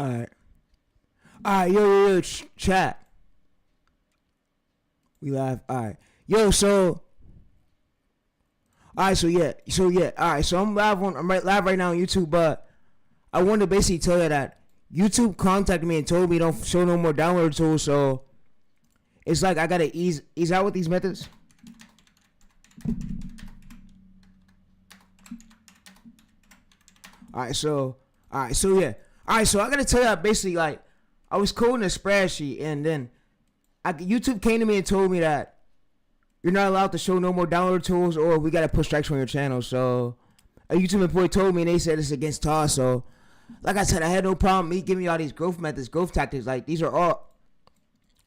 Alright. Alright, yo, chat. We live. Alright. Yo, so. Alright, so yeah. Alright, so I'm live right now on YouTube, but I wanted to basically tell you that YouTube contacted me and told me don't show no more download tools, so it's like I gotta ease out with these methods. Alright, so yeah. Alright, so I gotta tell you basically, like, I was coding a spreadsheet and then YouTube came to me and told me that you're not allowed to show no more download tools or we gotta put strikes on your channel. So a YouTube employee told me and they said it's against TOS. So like I said, I had no problem me giving you all these growth methods, growth tactics. Like, these are all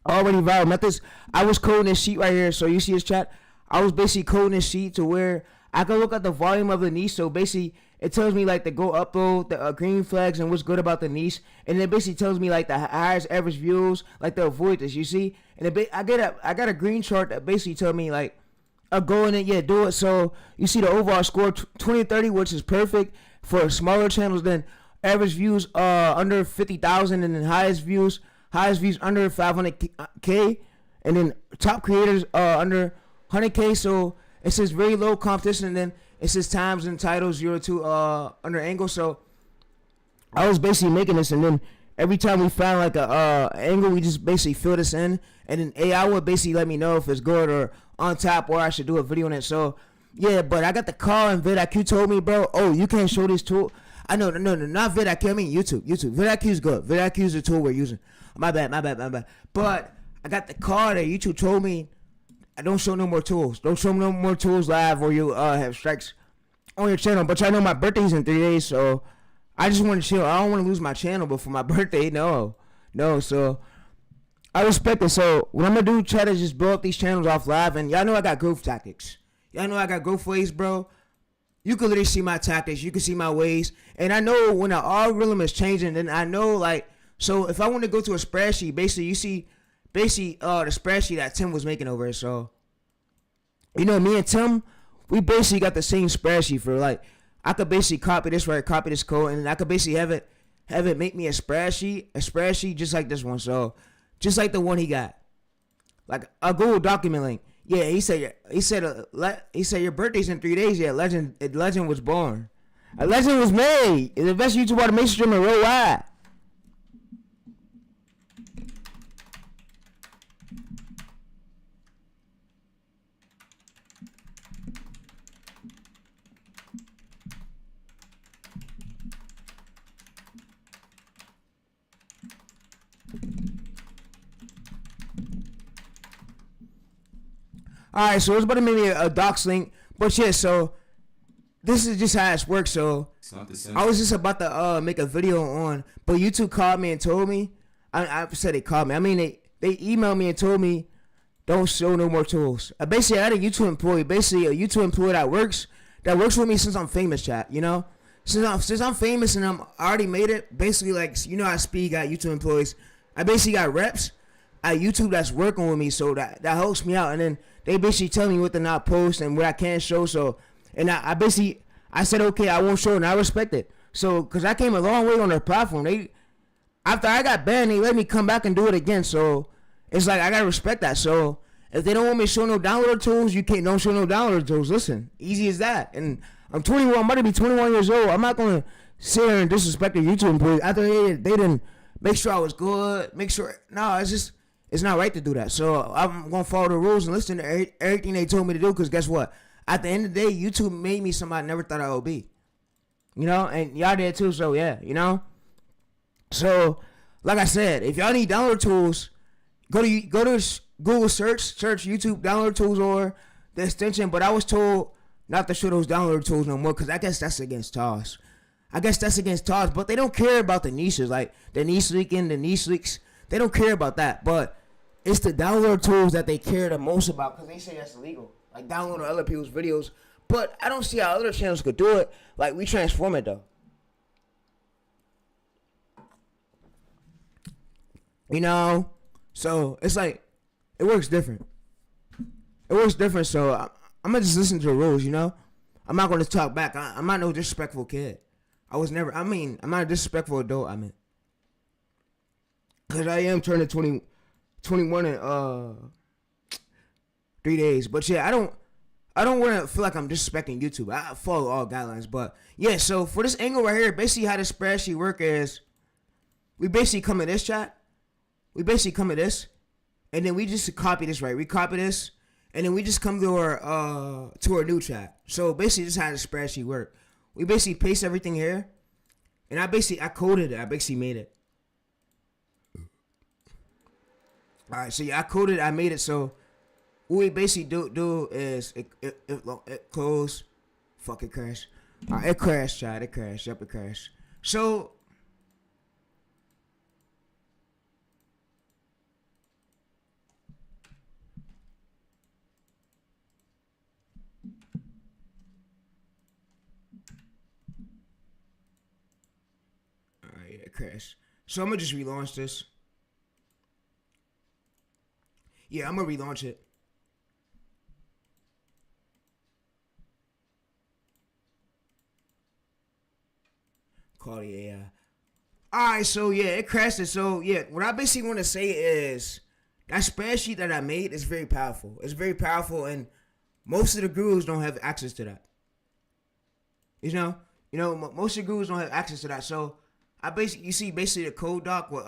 already valid methods. I was coding this sheet right here. So you see this, chat? I was basically coding this sheet to where I can look at the volume of the niche. So basically it tells me like to go upload the green flags and what's good about the niche, and it basically tells me like the highest average views, like to avoid this. You see, and I got a green chart that basically tell me like go in it, yeah, do it. So you see the overall score 2030, which is perfect for smaller channels. Then average views under 50,000, and then highest views under 500K, and then top creators under 100K. So it says very low competition, and then it says times and titles 0 to under angle. So I was basically making this, and then every time we found like a angle, we just basically fill this in, and then AI would basically let me know if it's good or on top, or I should do a video on it. So yeah, but I got the call, and vidIQ told me, bro, oh, you can't show this tool. I know, no, not vidIQ. I mean YouTube. vidIQ is good. vidIQ is the tool we're using. My bad. But I got the call that YouTube told me, I don't show no more tools. Don't show no more tools live, or you have strikes on your channel. But I know my birthday's in 3 days, so I just want to chill. I don't want to lose my channel, but for my birthday, no. So I respect it. So what I'm gonna do, chat, is just blow up these channels off live, and y'all know I got growth tactics. Y'all know I got growth ways, bro. You can literally see my tactics. You can see my ways, and I know when the algorithm is changing. Then I know, like, so if I want to go to a spreadsheet, basically you see. The spreadsheet that Tim was making over. So, you know, me and Tim, we basically got the same spreadsheet for, like, I could basically copy this code, and I could basically have it make me a spreadsheet just like this one. So, just like the one he got, like a Google document link. Yeah, he said your birthday's in 3 days. Yeah, legend was born. A legend was made. The best YouTube automation streamer worldwide. Alright, so it's about to make me a docs link, but yeah, so this is just how it works. So I was just about to make a video on, but YouTube called me and told me, I said they called me, I mean they emailed me and told me don't show no more tools. Basically, I had a YouTube employee, that works with me since I'm famous, chat. You know, since I'm famous and I already made it. Basically, like, you know how Speed got YouTube employees, I basically got reps at YouTube that's working with me, so that helps me out. And then they basically tell me what to not post and what I can't show. So, and I said, okay, I won't show it, and I respect it. So, because I came a long way on their platform. After I got banned, they let me come back and do it again. So, it's like, I gotta respect that. So, if they don't want me to show no downloader tools, don't show no downloader tools. Listen, easy as that. And I'm 21, I'm about to be 21 years old. I'm not gonna sit here and disrespect the YouTube employees after they didn't make sure I was good, it's not right to do that. So I'm going to follow the rules and listen to everything they told me to do, because guess what? At the end of the day, YouTube made me somebody I never thought I would be. You know? And y'all did too, so yeah, you know? So, like I said, if y'all need download tools, go to Google search YouTube download tools or the extension, but I was told not to show those download tools no more, because I guess that's against TOS. But they don't care about the niches, like the niche leaking, the niche leaks. They don't care about that, but it's the download tools that they care the most about, because they say that's illegal. Like, downloading other people's videos. But I don't see how other channels could do it. Like, we transform it, though. You know? So, it's like, it works different. So I'm going to just listen to the rules, you know? I'm not going to talk back. I'm not no disrespectful kid. I'm not a disrespectful adult, Cause I am turning 21 in 3 days. But yeah, I don't want to feel like I'm disrespecting YouTube. I follow all guidelines, but yeah. So for this angle right here, basically how the spreadsheet work is, we basically come at this chat. We basically come at this, and then we just copy this, right? We copy this, and then we just come to our new chat. So basically, this is how the spreadsheet work. We basically paste everything here, and I coded it. I basically made it. All right, so yeah, I coded. I made it. So what we basically do is it close. Fuck, it crashed. All right, it crashed, chat. It crashed. Yep, it crashed. So. It crashed. So I'm gonna just relaunch this. Yeah, I'm gonna relaunch it. Call the AI. Alright, so yeah, it crashed it. So yeah, what I basically want to say is that spreadsheet that I made is very powerful. It's very powerful, and most of the gurus don't have access to that. You know, most of the gurus don't have access to that. So you see basically the code doc with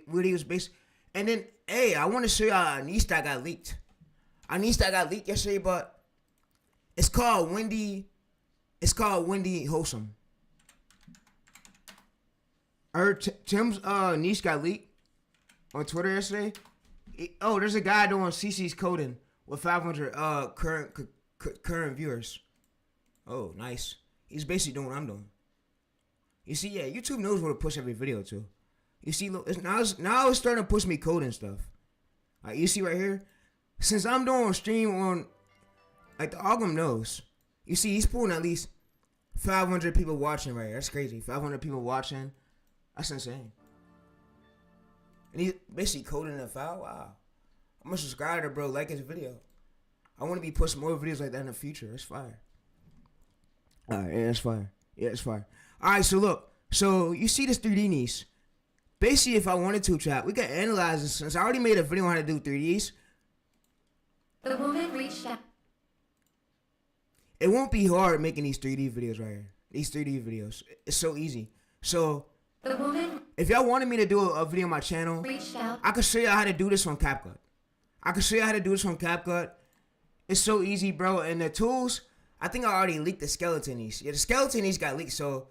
what he was based, and then hey, I want to show y'all a niche that got leaked. A niche that got leaked yesterday, but it's called Wendy. It's called Wendy Wholesome. I heard Tim's niche got leaked on Twitter yesterday. There's a guy doing CC's coding with 500 current viewers. Oh, nice. He's basically doing what I'm doing. You see, yeah, YouTube knows where to push every video to. You see, now it's starting to push me code and stuff. Like, you see right here, since I'm doing a stream on, like, the algorithm knows. You see, he's pulling at least 500 people watching right here. That's crazy. 500 people watching. That's insane. And he's basically coding in a file. Wow. I'm a subscriber, bro. Like his video. I want to be pushing more videos like that in the future. It's fire. Alright, yeah, it's fire. Yeah, it's fire. Alright, so look. So you see this 3D niche. Basically, if I wanted to, chat, we could analyze this. Since I already made a video on how to do 3Ds. The woman reached out. It won't be hard making these 3D videos right here. These 3D videos. It's so easy. So, the woman, if y'all wanted me to do a video on my channel, reached out. I could show y'all how to do this on CapCut. It's so easy, bro. And the tools, I think I already leaked the skeleton niche. Yeah, the skeleton niche got leaked. So,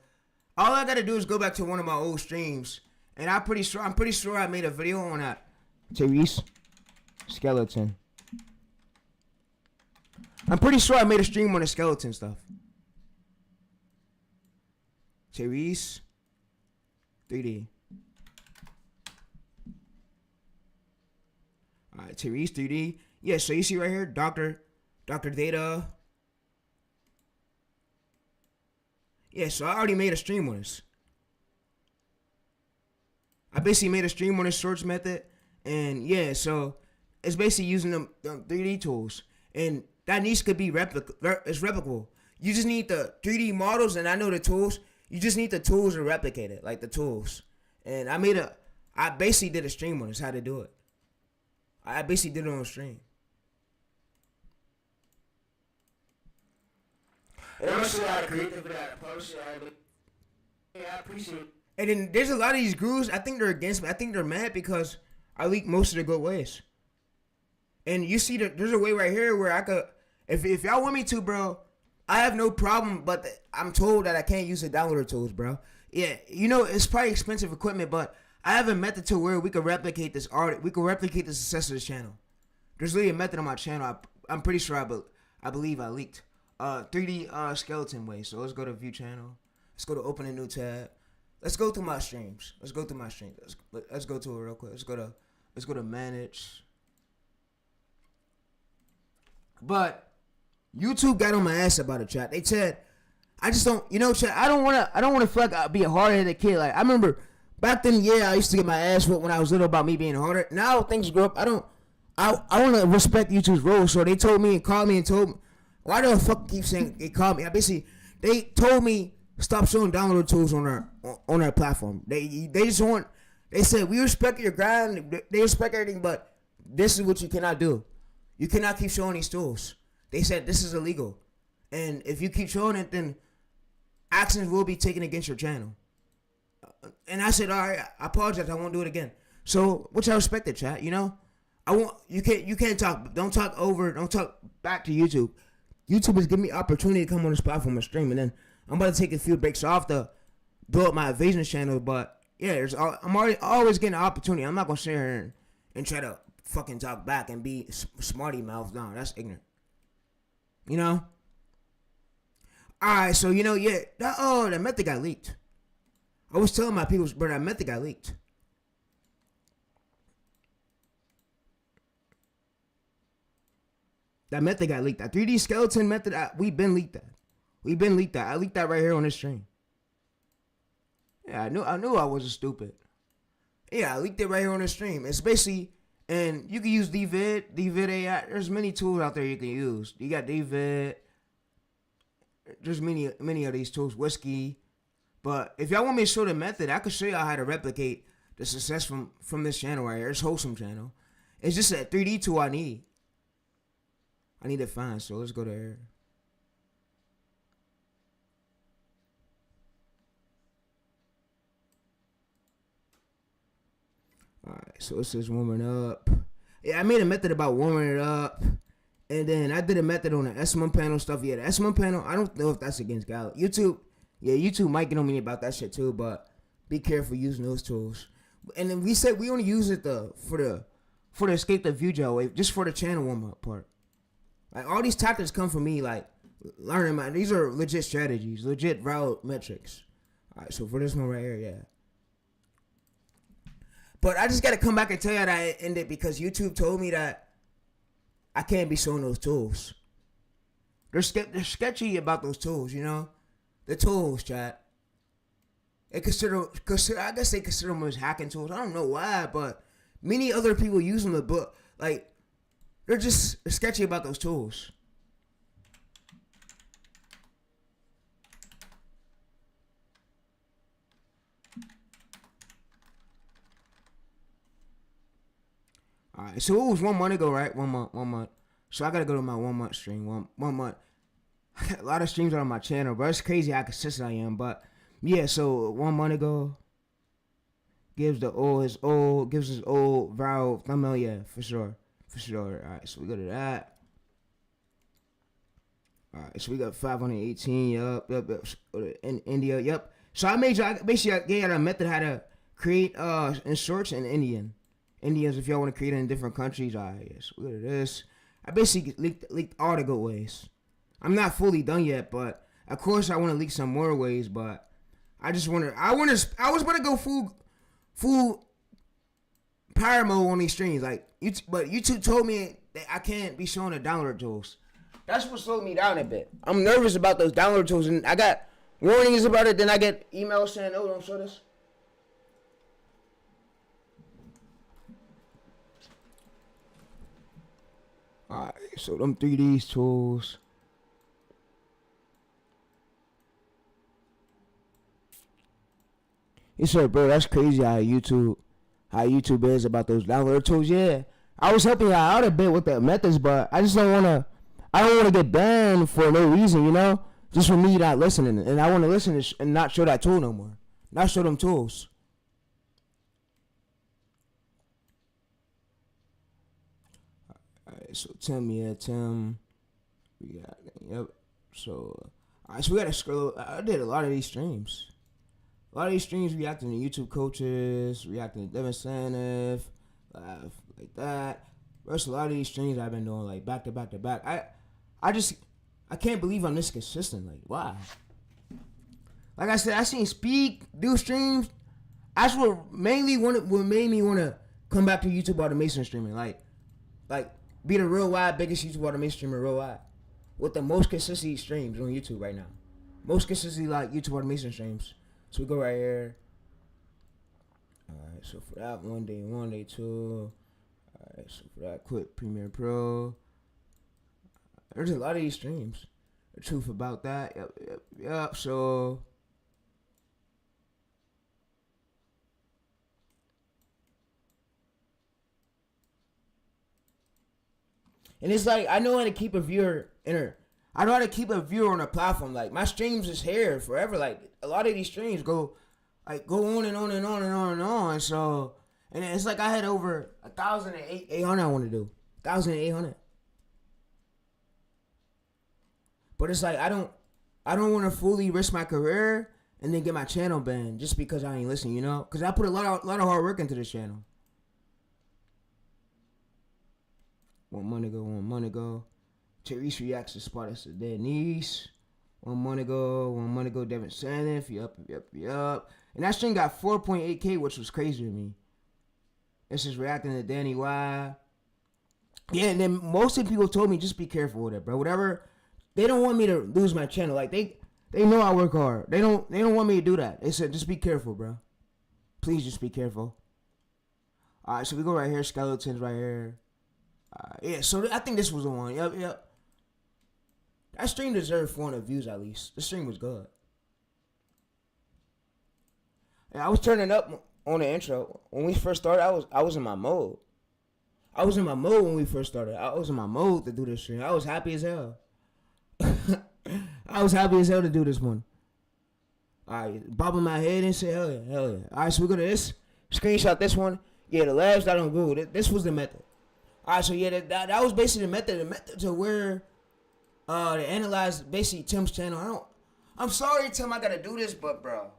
all I gotta do is go back to one of my old streams. And I'm pretty sure I made a video on that. Therese skeleton. I'm pretty sure I made a stream on the skeleton stuff. Therese 3D. Alright, Therese 3D. Yeah, so you see right here, Dr. Data. Yeah, so I already made a stream on this. I basically made a stream on this search method. And yeah, so it's basically using them 3D tools. And that niche could be it's replicable. You just need the 3D models, and I know the tools. You just need the tools to replicate it, like the tools. And I basically did a stream on this, how to do it. I basically did it on stream. And I'm gonna show you how to create the video, how to publish it. Yeah, I appreciate it. And then there's a lot of these gurus, I think they're against me. I think they're mad because I leak most of the good ways. And you see that there's a way right here where I could, if y'all want me to, bro, I have no problem, but I'm told that I can't use the downloader tools, bro. Yeah, you know, it's probably expensive equipment, but I have a method to where we could replicate this art. We could replicate the success of this channel. There's really a method on my channel. I'm pretty sure I believe I leaked. 3D skeleton way. So let's go to view channel. Let's go to open a new tab. Let's go through my streams. Let's go to it real quick. Let's go to manage. But YouTube got on my ass about it, chat. They said, I just don't, chat. I don't wanna feel like I'll be a hard-headed kid. Like I remember back then, yeah, I used to get my ass whooped when I was little about me being harder. Now things grow up. I want to respect YouTube's role. So they told me and called me and told me, why the fuck keep saying they called me? They told me stop showing download tools on our platform. They just want They said we respect your grind. They respect everything, but this is what you cannot do. You cannot keep showing these tools. They said this is illegal, and if you keep showing it, then actions will be taken against your channel. And I said, all right, I apologize. I won't do it again. So, which I respected, chat. You know, I won't. You can't talk. Don't talk over. Don't talk back to YouTube. YouTube is giving me opportunity to come on this platform and stream, and then I'm about to take a few breaks off to build up my Aviation Channel. But yeah, I'm always getting an opportunity. I'm not gonna sit here and try to fucking talk back and be smarty mouth. No, that's ignorant. You know. All right, so you know, yeah, that method got leaked. I was telling my people, bro, that method got leaked. That method got leaked. That 3D skeleton method, we've been leaked that. We've been leaked that. I leaked that right here on this stream. Yeah, I knew I wasn't stupid. Yeah, I leaked it right here on the stream. It's basically, and you can use DVid AI. There's many tools out there you can use. You got DVid. There's many of these tools. Whiskey. But if y'all want me to show the method, I can show y'all how to replicate the success from this channel right here. It's Wholesome channel. It's just a 3D tool I need. I need to find, so let's go there. Alright, so it says warming up. Yeah, I made a method about warming it up. And then I did a method on the S1 panel stuff. Yeah, the S1 panel, I don't know if that's against Galaxy. YouTube might get on me about that shit too, but be careful using those tools. And then we said we only use it for the escape the view gel wave, just for the channel warm up part. Like all these tactics come from me, like learning these are legit strategies, legit route metrics. Alright, so for this one right here, yeah. But I just gotta come back and tell you that I ended because YouTube told me that I can't be showing those tools. They're sketchy about those tools, you know? The tools, chat. I guess they consider them as hacking tools. I don't know why, but many other people use them, but like they're just sketchy about those tools. Alright, so it was 1 month ago, right? 1 month. So I gotta go to my 1 month stream. One month. A lot of streams are on my channel, bro. It's crazy how consistent I am. But yeah, so 1 month ago, gives his old viral thumbnail. Yeah, for sure. All right, so we go to that. All right, so we got 518. Yup. In India. Yep. So I basically gave you a method how to create inserts in Indians if y'all want to create it in different countries. All right, yes. Look at this. I basically leaked all the good ways. I'm not fully done yet, but of course I want to leak some more ways. But I was about to go full power mode on these streams, like but YouTube told me that I can't be showing the download tools. That's what slowed me down a bit. I'm nervous about those download tools, and I got warnings about it. Then I get emails saying, "Oh, don't show this." All right, so them 3D tools. He said, bro, that's crazy how YouTube is about those download tools. Yeah, I was helping out a bit with the methods, but I don't want to get banned for no reason, you know? Just for me not listening. And I want to listen and not show that tool no more. Not show them tools. Alright, so Tim. We got, yep. So, alright, so we got to scroll. I did a lot of these streams. A lot of these streams reacting to YouTube coaches, reacting to Devin Sanif, like that. There's a lot of these streams I've been doing like back to back to back. I can't believe I'm this consistent. Like, why? Like I said, I seen Speak do streams. That's what made me want to come back to YouTube automation streaming. Like be the real wide biggest YouTube automation streamer real wide with the most consistent streams on YouTube right now. Most consistently like YouTube automation streams. So we go right here. Alright, so for that day 2. Alright, so for that quit Premiere Pro. There's a lot of these streams. The truth about that. Yep. So And it's like I know how to keep a viewer in her. I know how to keep a viewer on a platform. Like my streams is here forever. Like a lot of these streams go on and on and on and on and on. So and it's like I had over 1,800 I want to do 1,800. But it's like I don't want to fully risk my career and then get my channel banned just because I ain't listening, you know? Because I put a lot of hard work into this channel. One month ago. Therese reacts to Sparta's dead niece. 1 month ago, Devin Saniff, yup. And that stream got 4.8K, which was crazy to me. This is reacting to Danny Y. Yeah, and then most of the people told me just be careful with it, bro. Whatever. They don't want me to lose my channel. Like they know I work hard. They don't want me to do that. They said just be careful, bro. Please just be careful. Alright, so we go right here, skeletons right here. Yeah, so I think this was the one. Yep. That stream deserved 400 views at least. The stream was good. And I was turning up on the intro. When we first started, I was in my mode. I was in my mode when we first started. I was in my mode to do this stream. I was happy as hell. I was happy as hell to do this one. Alright, bobbing my head and say hell yeah. Alright, so we go to this. Screenshot this one. Yeah, the labs that on Google. This was the method. Alright, so yeah, that was basically the method. The method to where they analyzed basically Tim's channel. I'm sorry, Tim, I gotta do this, but bro.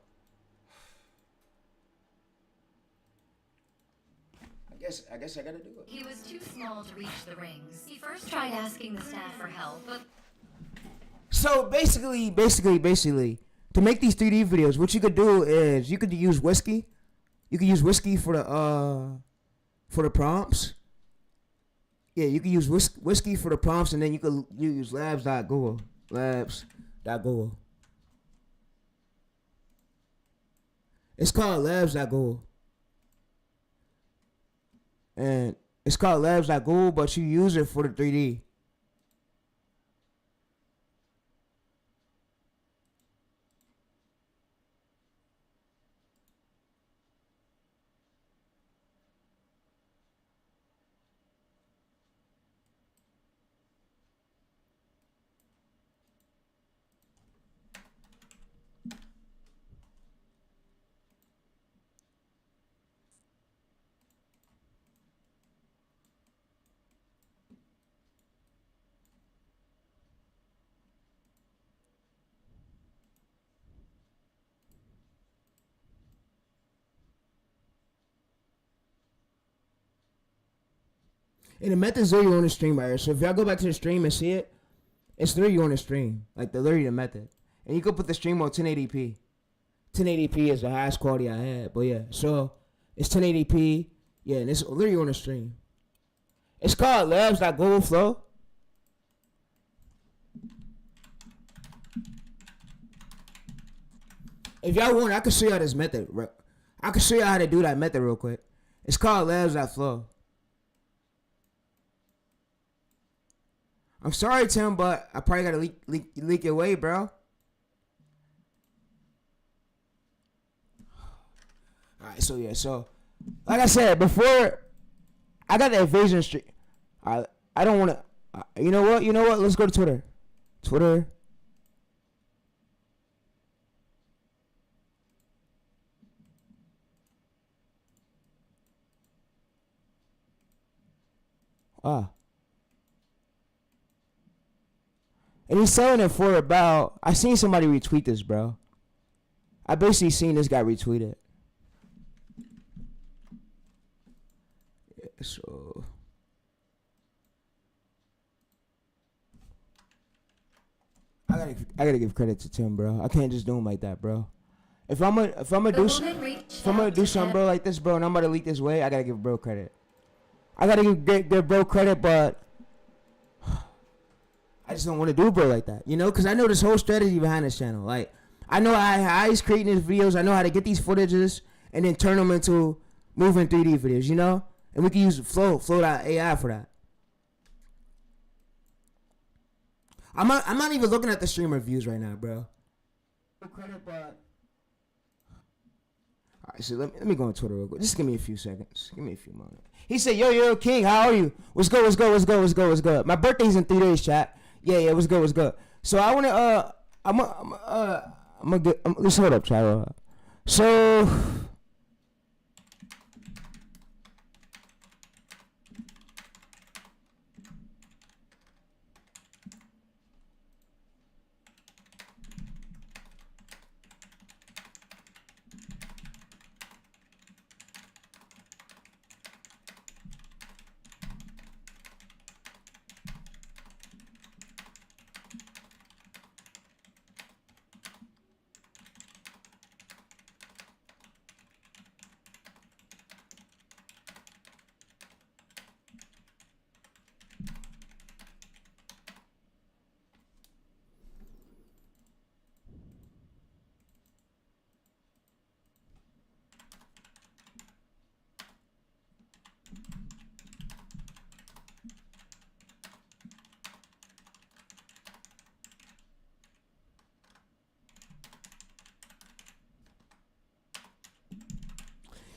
I guess I gotta do it. He was too small to reach the rings. He first tried asking the staff for help, but... So basically, to make these 3D videos, what you could do is you could use whiskey. You could use whiskey for the prompts. Yeah, you can use whiskey for the prompts, and then you use labs.google. Labs.google. It's called labs.google. And it's called labs.google, but you use it for the 3D. And the method's literally on the stream right here. So if y'all go back to the stream and see it, it's literally on the stream. Like literally the method. And you can put the stream on 1080p. 1080p is the highest quality I had. But yeah, so it's 1080p. Yeah, and it's literally on the stream. It's called labs.google flow. If y'all want, I can show y'all this method. I can show y'all how to do that method real quick. It's called labs.flow. I'm sorry, Tim, but I probably gotta leak your way, bro. Alright, so yeah, so like I said before, I got the Aviation stream. I don't wanna. You know what? Let's go to Twitter. Twitter. And he's selling it for about... I seen somebody retweet this, bro. I basically seen this guy retweet it. Yeah, so... I gotta give credit to Tim, bro. I can't just do him like that, bro. If I'm gonna do something, bro, like this, bro, and I'm about to leak this way, I gotta give bro credit. I gotta give bro credit, but I just don't want to do bro like that, you know? Because I know this whole strategy behind this channel. Like, I know how he's creating his videos. I know how to get these footages and then turn them into moving 3D videos, you know? And we can use flow.ai for that. I'm not even looking at the streamer views right now, bro. Credit, but Alright, so let me go on Twitter real quick. Just give me a few seconds. Give me a few moments. He said, yo, King, how are you? What's good? My birthday's in 3 days, chat. Yeah, what's good? So I wanna, let's hold up, chat. So,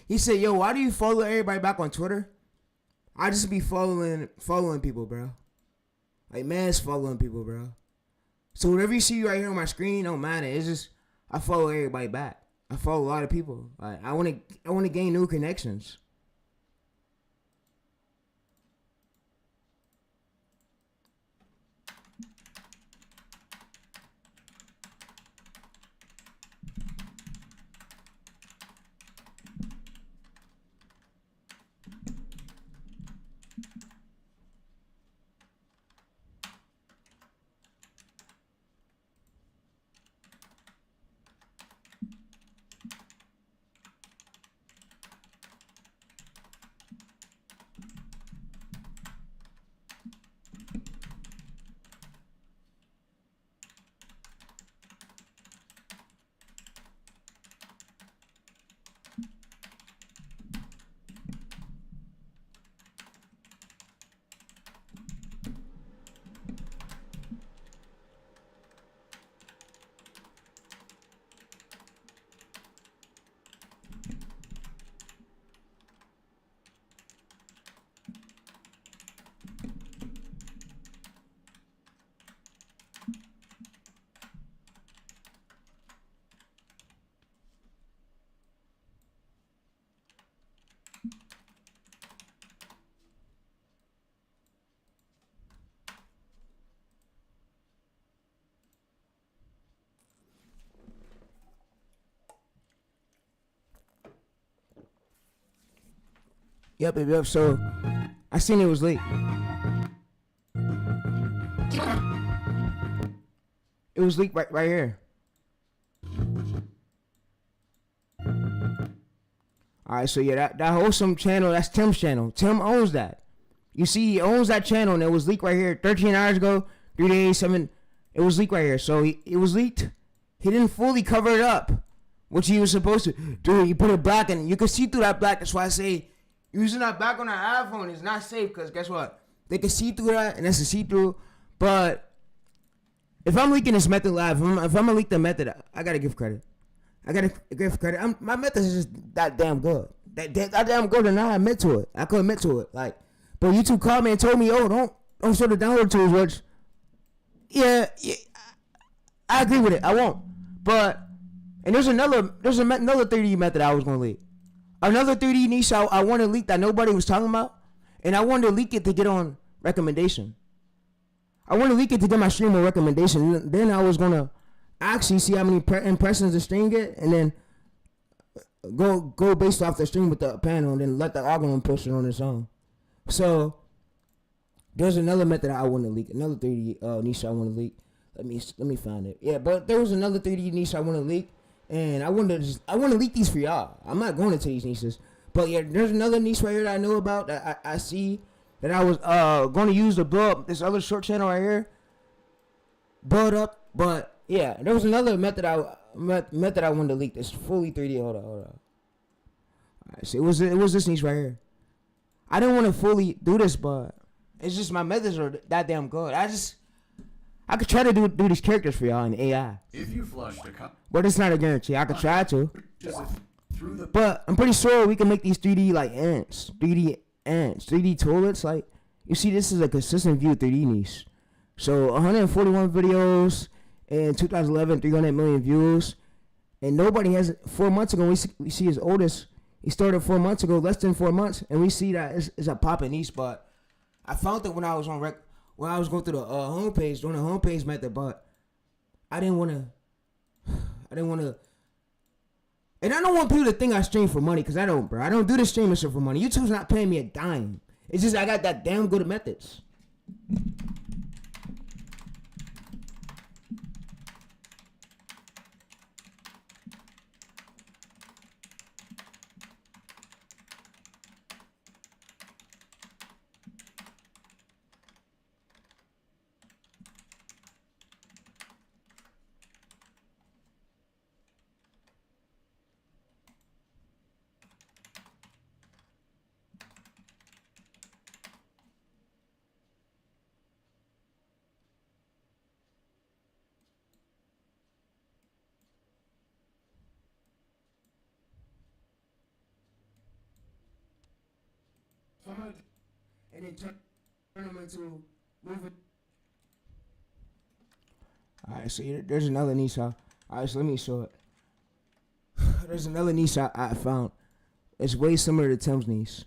he said, yo, why do you follow everybody back on Twitter? I just be following people, bro. Like, man's following people, bro. So whatever you see right here on my screen, don't matter. It's just, I follow everybody back. I follow a lot of people. Like, I want to gain new connections. Yep. So, I seen it was leaked. It was leaked right here. Alright, so yeah, that wholesome channel, that's Tim's channel. Tim owns that. You see, he owns that channel, and it was leaked right here 13 hours ago, 3 days, 7. It was leaked right here. So, it was leaked. He didn't fully cover it up, which he was supposed to. Dude, he put it black, and you can see through that black. That's why I say, using that black on an iPhone is not safe, because guess what? They can see through that, and that's a see-through. But if I'm leaking this method live, if I'm going to leak the method, I got to give credit. My method is just that damn good. That damn good, and I admit to it. I could admit to it. Like, but YouTube called me and told me, oh, don't show the download tools, which, yeah, I agree with it. I won't. But, and there's another 3D method I was going to leak. Another 3D niche I want to leak that nobody was talking about, and I wanted to leak it to get on recommendation. I want to leak it to get my stream on recommendation. Then I was gonna actually see how many impressions the stream get, and then go based off the stream with the panel, and then let the algorithm push it on its own. So there's another method I want to leak. Another 3D niche I want to leak. Let me find it. Yeah, but there was another 3D niche I want to leak. And I want to leak these for y'all. I'm not going into these niches, but yeah, there's another niche right here that I know about that I see that I was going to use to blow up this other short channel right here. Blow it up, but yeah, there was another method I wanted to leak. This fully 3D. Hold on. All right, so it was this niche right here. I didn't want to fully do this, but it's just my methods are that damn good. I could try to do these characters for y'all in AI. If you flushed a cup, But it's not a guarantee. I could try to. just through the... But I'm pretty sure we can make these 3D like ants, 3D toilets. Like you see, this is a consistent view 3D niche. So 141 videos in 2011, 300 million views, and nobody has. 4 months ago, we see his oldest. He started 4 months ago, less than 4 months, and we see that it's a popping niche. But I found it when I was on when I was going through the homepage, doing the homepage method, but I didn't want to. And I don't want people to think I stream for money, because I don't, bro. I don't do the streaming shit for money. YouTube's not paying me a dime. It's just I got that damn good methods. And then turn them into moving. Alright, so there's another niche. Alright, so let me show it. There's another niche I found. It's way similar to Tim's niche.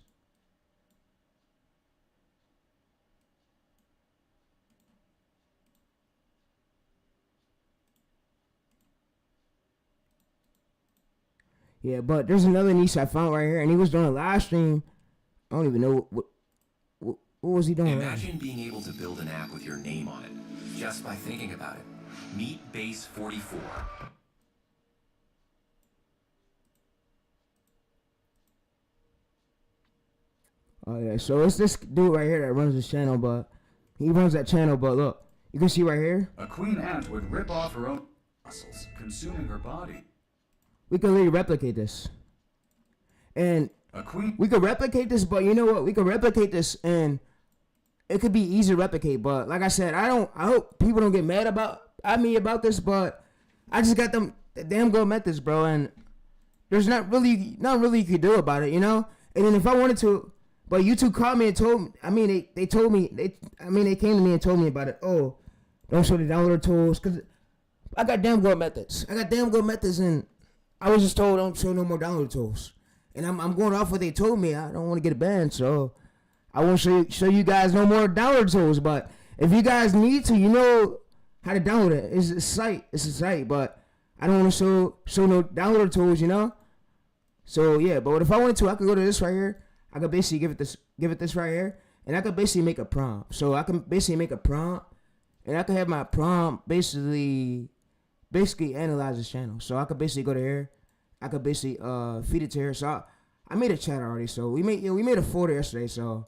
Yeah, but there's another niche I found right here, and he was doing a live stream. I don't even know what was he doing. Imagine being able to build an app with your name on it, just by thinking about it. Meet Base 44. Oh yeah, so it's this dude right here that runs this channel, but he runs that channel, but look, you can see right here. A queen ant would rip off her own muscles, consuming her body. We can literally replicate this. And we could replicate this, but you know what? We could replicate this, and it could be easy to replicate. But like I said, I hope people don't get mad at me about this, but I just got them damn good methods, bro. And there's not really you could do about it, you know. And then if I wanted to, but YouTube called me and told me. I mean, they told me. They came to me and told me about it. Oh, don't show the downloader tools, cause I got damn good methods. And I was just told don't show no more downloader tools. And I'm going off what they told me. I don't want to get a ban, so I won't show you guys no more download tools. But if you guys need to, you know how to download it. It's a site, but I don't want to show no download tools, you know. So yeah, but if I wanted to, I could go to this right here. I could basically give it this right here, and I could basically make a prompt. So I can basically make a prompt, and I could have my prompt basically analyze this channel. So I could basically go to here. I could basically feed it to her. So I made a chat already. So we made a folder yesterday. So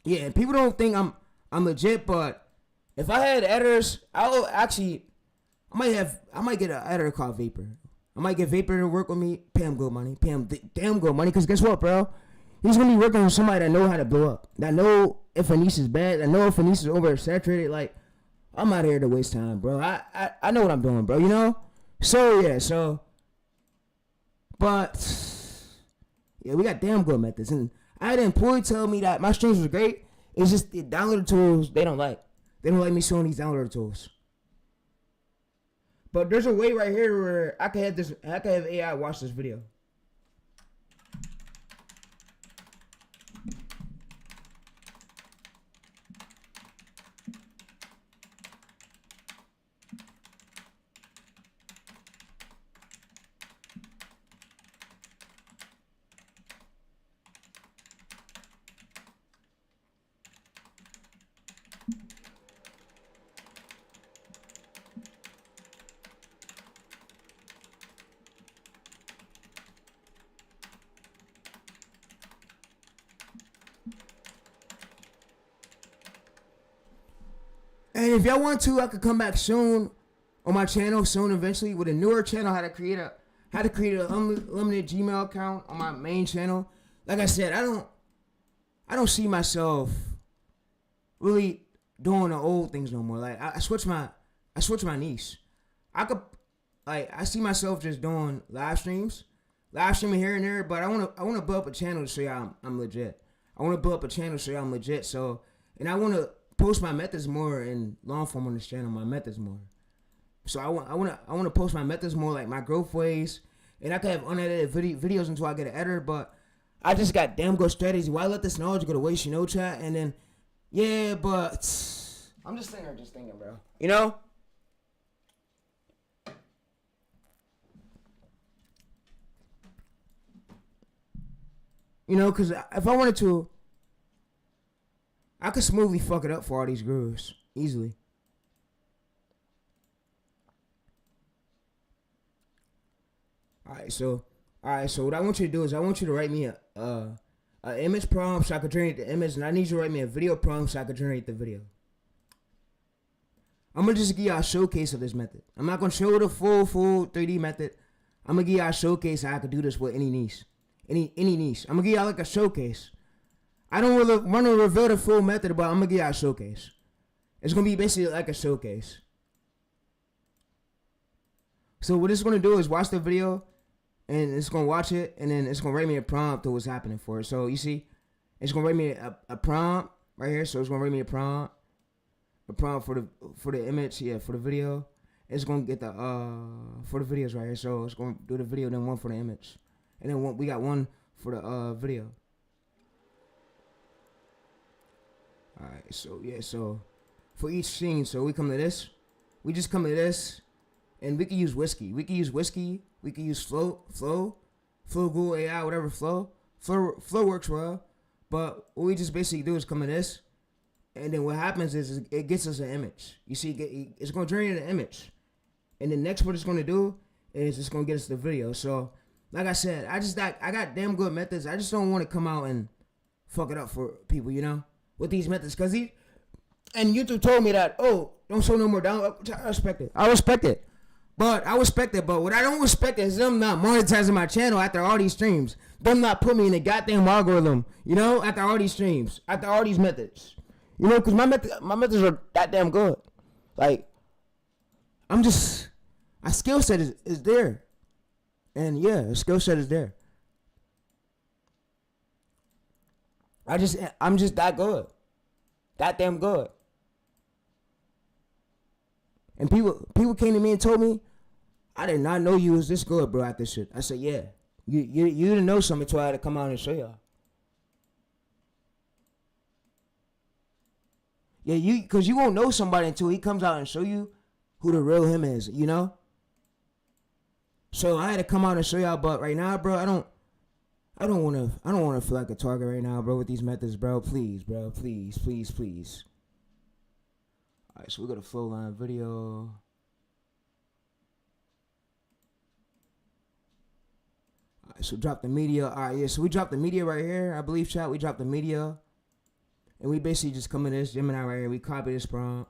yeah, people don't think I'm legit, but if I had editors, I might get an editor called Vapor. I might get Vapor to work with me, pay him good money, damn good money. Cause guess what, bro? He's gonna be working with somebody that know how to blow up, that know if a niche is bad, that know if a niche is oversaturated. Like, I'm not here to waste time, bro. I know what I'm doing, bro. You know. So yeah, but yeah, we got damn good methods, and I had an employee tell me that my streams was great. It's just the downloader tools they don't like. They don't like me showing these downloader tools. But there's a way right here where I can have AI watch this video. And if y'all want to, I could come back soon on my channel eventually with a newer channel, how to create an unlimited Gmail account on my main channel. Like I said, I don't see myself really doing the old things no more. Like I switched my niche. I see myself just doing live streams, live streaming here and there, but I wanna build up a channel to show y'all I'm legit. I wanna build up a channel to show y'all I'm legit. So, and I wanna post my methods more in long form on this channel. My methods more. So I wanna post my methods more, like my growth ways, and I can have unedited videos until I get an editor. But I just got damn good strategy. Why let this knowledge go to waste? You know, chat. And then yeah, but I'm just thinking, bro. You know. You know, because if I wanted to, I could smoothly fuck it up for all these grooves. Easily. Alright, so what I want you to do is I want you to write me a image prompt so I could generate the image, and I need you to write me a video prompt so I could generate the video. I'm gonna just give y'all a showcase of this method. I'm not gonna show the full 3D method. I'm gonna give y'all a showcase how I could do this with any niche. Any niche. I'm gonna give y'all like a showcase. I don't really want to reveal the full method, but I'm gonna give y'all a showcase. It's gonna be basically like a showcase. So what it's gonna do is watch the video, and it's gonna watch it, and then it's gonna write me a prompt to what's happening for it. So you see, it's gonna write me a prompt right here. So it's gonna write me a prompt for the image, yeah, for the video. It's gonna get the for the videos right here. So it's gonna do the video, then one for the image. And then we got one for the video. Alright, so yeah, so for each scene, so we come to this. We just come to this, and we can use whiskey. We can use flow, Google AI, whatever flow. Flow works well. But what we just basically do is come to this, and then what happens is it gets us an image. You see, it's gonna generate an image. And then next what it's gonna do is it's gonna get us the video. So like I said, I got damn good methods. I just don't want to come out and fuck it up for people, you know, with these methods. And YouTube told me that, oh, don't show no more down. I respect it. But what I don't respect is them not monetizing my channel after all these streams. Them not put me in the goddamn algorithm, you know, after all these streams, after all these methods. You know, because my methods are that damn good. Like, my skill set is there. And yeah, the skill set is there. I'm just that good. That damn good. And people came to me and told me, I did not know you was this good, bro, at this shit. I said, yeah. You didn't know something until I had to come out and show y'all. Yeah, cause you won't know somebody until he comes out and show you who the real him is, you know? So I had to come out and show y'all, but right now, bro, I don't wanna feel like a target right now, bro, with these methods, bro. Please, bro. Please. Alright, so we got a flow line video. Alright, so drop the media. Alright, yeah, so we dropped the media right here. I believe, chat, we dropped the media. And we basically just come in this Gemini right here. We copy this prompt.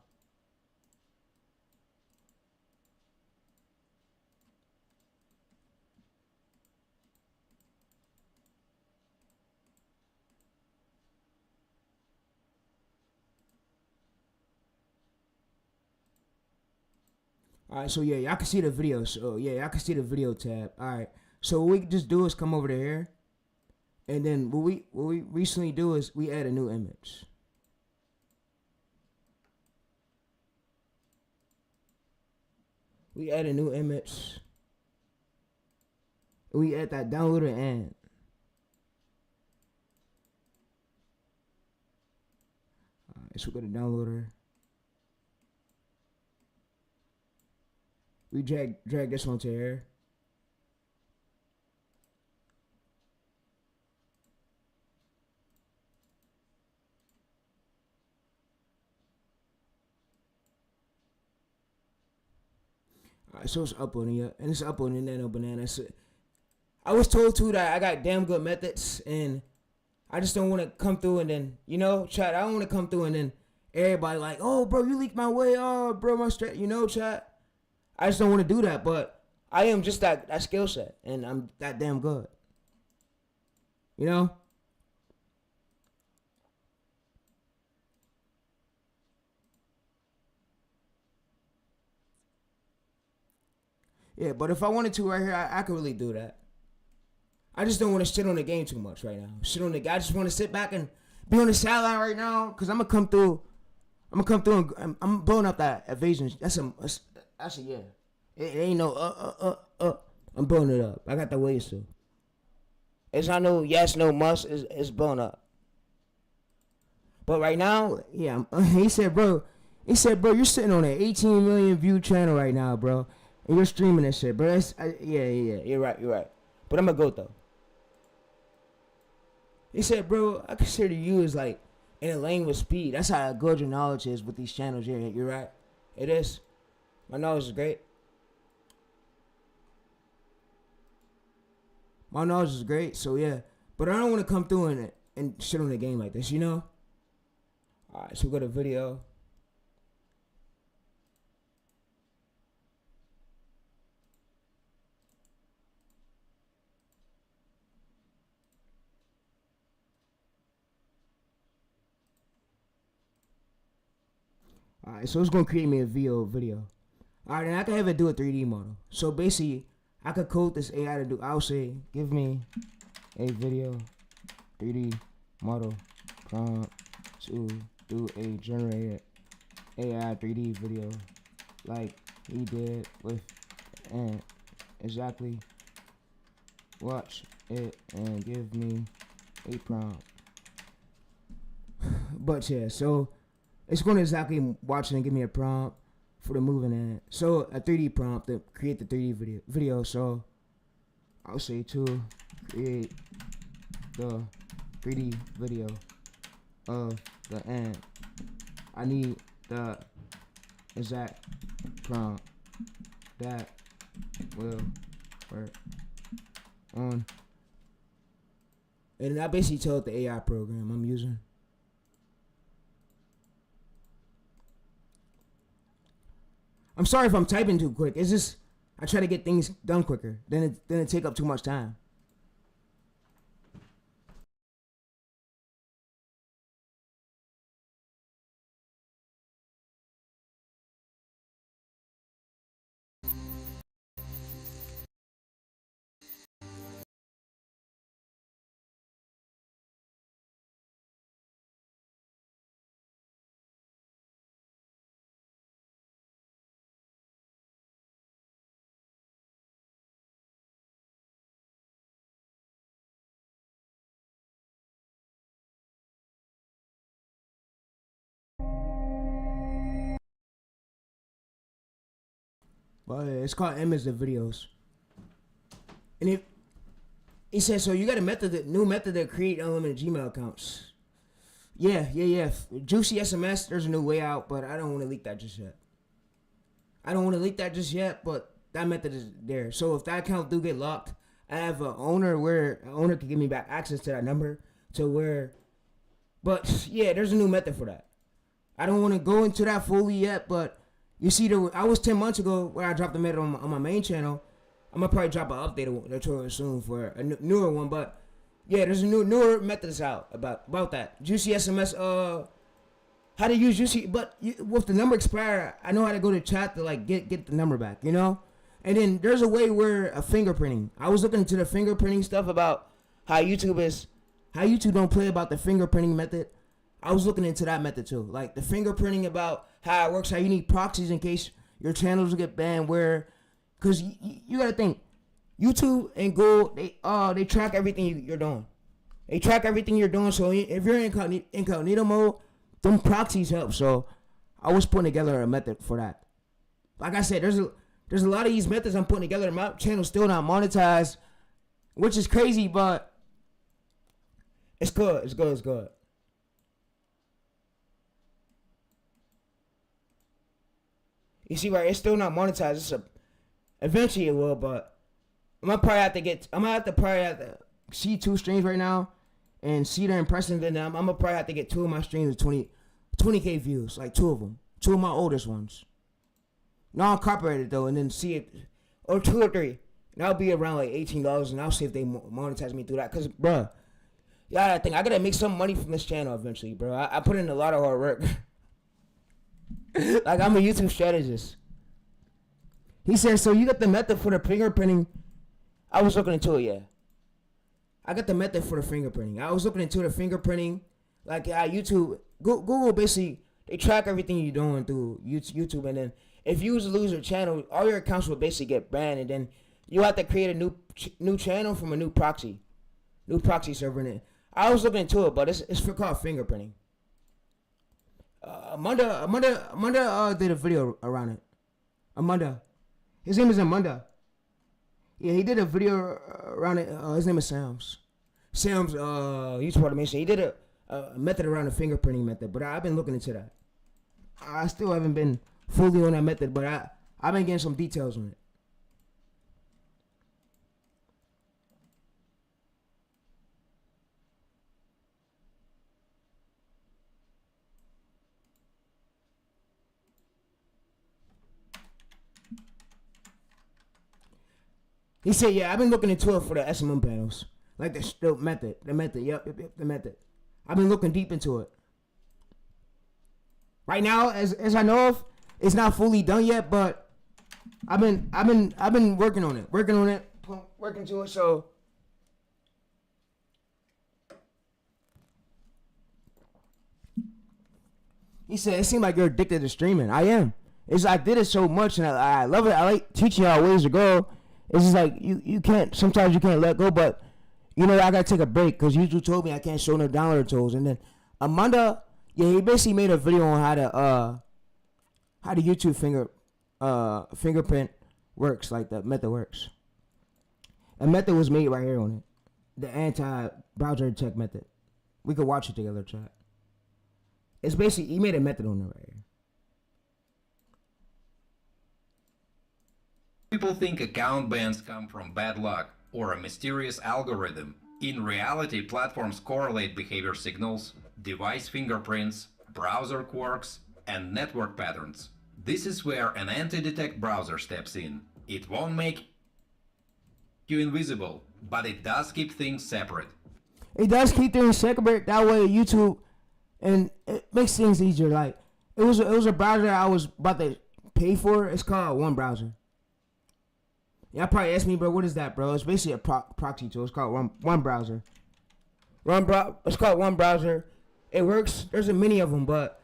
Alright, so yeah, y'all can see the video. So yeah, y'all can see the video tab. Alright. So what we just do is come over to here. And then what we recently do is we add a new image. We add a new image. We add that downloader and alright, so we got a downloader. We drag this one to here. Alright, so it's uploading, yeah. And it's uploading Nano Banana. I was told too that I got damn good methods, and I just don't want to come through and then, you know, chat, I don't want to come through and then everybody like, oh, bro, you leaked my way. Oh, bro, my straight, you know, chat. I just don't want to do that, but I am just that skill set, and I'm that damn good. You know? Yeah, but if I wanted to right here, I could really do that. I just don't want to shit on the game too much right now. I just want to sit back and be on the sideline right now, cause I'm gonna come through. And I'm blowing up that Aviation. That's actually, yeah. It ain't no I'm blowing it up. I got the waves too. It's not no yes, no must. It's blowing up. But right now, yeah. He said, bro, you're sitting on an 18 million view channel right now, bro, and you're streaming this shit, bro. Yeah. You're right. But I'm gonna go though. He said, bro, I consider you as like in a lane with speed. That's how good your knowledge is with these channels. You're right. It is. My knowledge is great. My knowledge is great, so yeah. But I don't want to come through and shit on the game like this, you know? Alright, so we go to video. Alright, so it's going to create me a video. Alright, and I can have it do a 3D model. So basically, I could code this AI to do, I'll say, give me a video 3D model prompt to do a generated AI 3D video like he did with, and exactly watch it and give me a prompt. But yeah, so it's going to exactly watch it and give me a prompt for the moving ad. So a 3D prompt to create the 3D video. So I'll say to create the 3D video of the end. I need the exact prompt that will work on. And I basically told the AI program I'm using. I'm sorry if I'm typing too quick. It's just I try to get things done quicker. Then it take up too much time. But it's called image the videos. And he said, so you got a new method to create unlimited Gmail accounts. Yeah. Juicy SMS, there's a new way out, but I don't want to leak that just yet. But that method is there. So if that account do get locked, I have an owner where an owner can give me back access to that number to where. But yeah, there's a new method for that. I don't want to go into that fully yet, but you see, I was 10 months ago where I dropped the method on my main channel. I'm gonna probably drop an update soon for a newer one, but yeah, there's a newer methods out about that. Juicy SMS, how to use Juicy, but with the number expire, I know how to go to chat to like get the number back, you know. And then there's a way where fingerprinting. I was looking into the fingerprinting stuff about how YouTube don't play about the fingerprinting method. I was looking into that method too, like the fingerprinting about how it works, how you need proxies in case your channels will get banned. Cause you gotta think, YouTube and Google they track everything you're doing. They track everything you're doing. So if you're in incognito mode, them proxies help. So I was putting together a method for that. Like I said, there's a lot of these methods I'm putting together. My channel's still not monetized, which is crazy, but it's good. It's good. You see, right? It's still not monetized. Eventually it will, but I'm gonna probably have to see 2 streams right now and see their impressions. Then I'm gonna probably have to get 2 of my streams with 20K views, like 2 of them, 2 of my oldest ones. Non-copyrighted though, and then see it, or 2 or 3, and I'll be around like $18, and I'll see if they monetize me through that. Cause, bruh, yeah, I think I gotta make some money from this channel eventually, bro. I put in a lot of hard work. Like, I'm a YouTube strategist. He said, so you got the method for the fingerprinting? I was looking into it, yeah. I got the method for the fingerprinting. I was looking into the fingerprinting, like YouTube, Google basically they track everything you're doing through YouTube, and then if you lose your channel, all your accounts will basically get banned, and then you have to create a new channel from a new proxy server. And I was looking into it, but it's for called fingerprinting. Amanda did a video around it. Amanda, his name is Amanda. Yeah, he did a video around it. His name is Sam's YouTube automation. He did a method around the fingerprinting method, but I've been looking into that. I still haven't been fully on that method, but I've been getting some details on it. He said, yeah, I've been looking into it for the SMM panels. Like the method. Yep, the method. I've been looking deep into it. Right now, as I know of, it's not fully done yet, but I've been working on it. Working to it, so he said, it seemed like you're addicted to streaming. I am. I did it so much, and I love it. I like teaching y'all ways to go. It's just like you can't. Sometimes you can't let go, but you know I gotta take a break because YouTube told me I can't show no downloader tools. And then Amanda, yeah, he basically made a video on how the YouTube fingerprint works, like the method works. A method was made right here on it, the anti-browser check method. We could watch it together, chat. It's basically he made a method on it right here. People think account bans come from bad luck or a mysterious algorithm. In reality, platforms correlate behavior signals, device fingerprints, browser quirks, and network patterns. This is where an anti-detect browser steps in. It won't make you invisible, but it does keep things separate. It does keep things separate. That way YouTube, and it makes things easier. Like it was a browser I was about to pay for. It's called One Browser. Y'all probably ask me, bro, what is that, bro? It's basically a proxy tool. It's called One Browser. It's called One Browser. It works. There's a many of them, but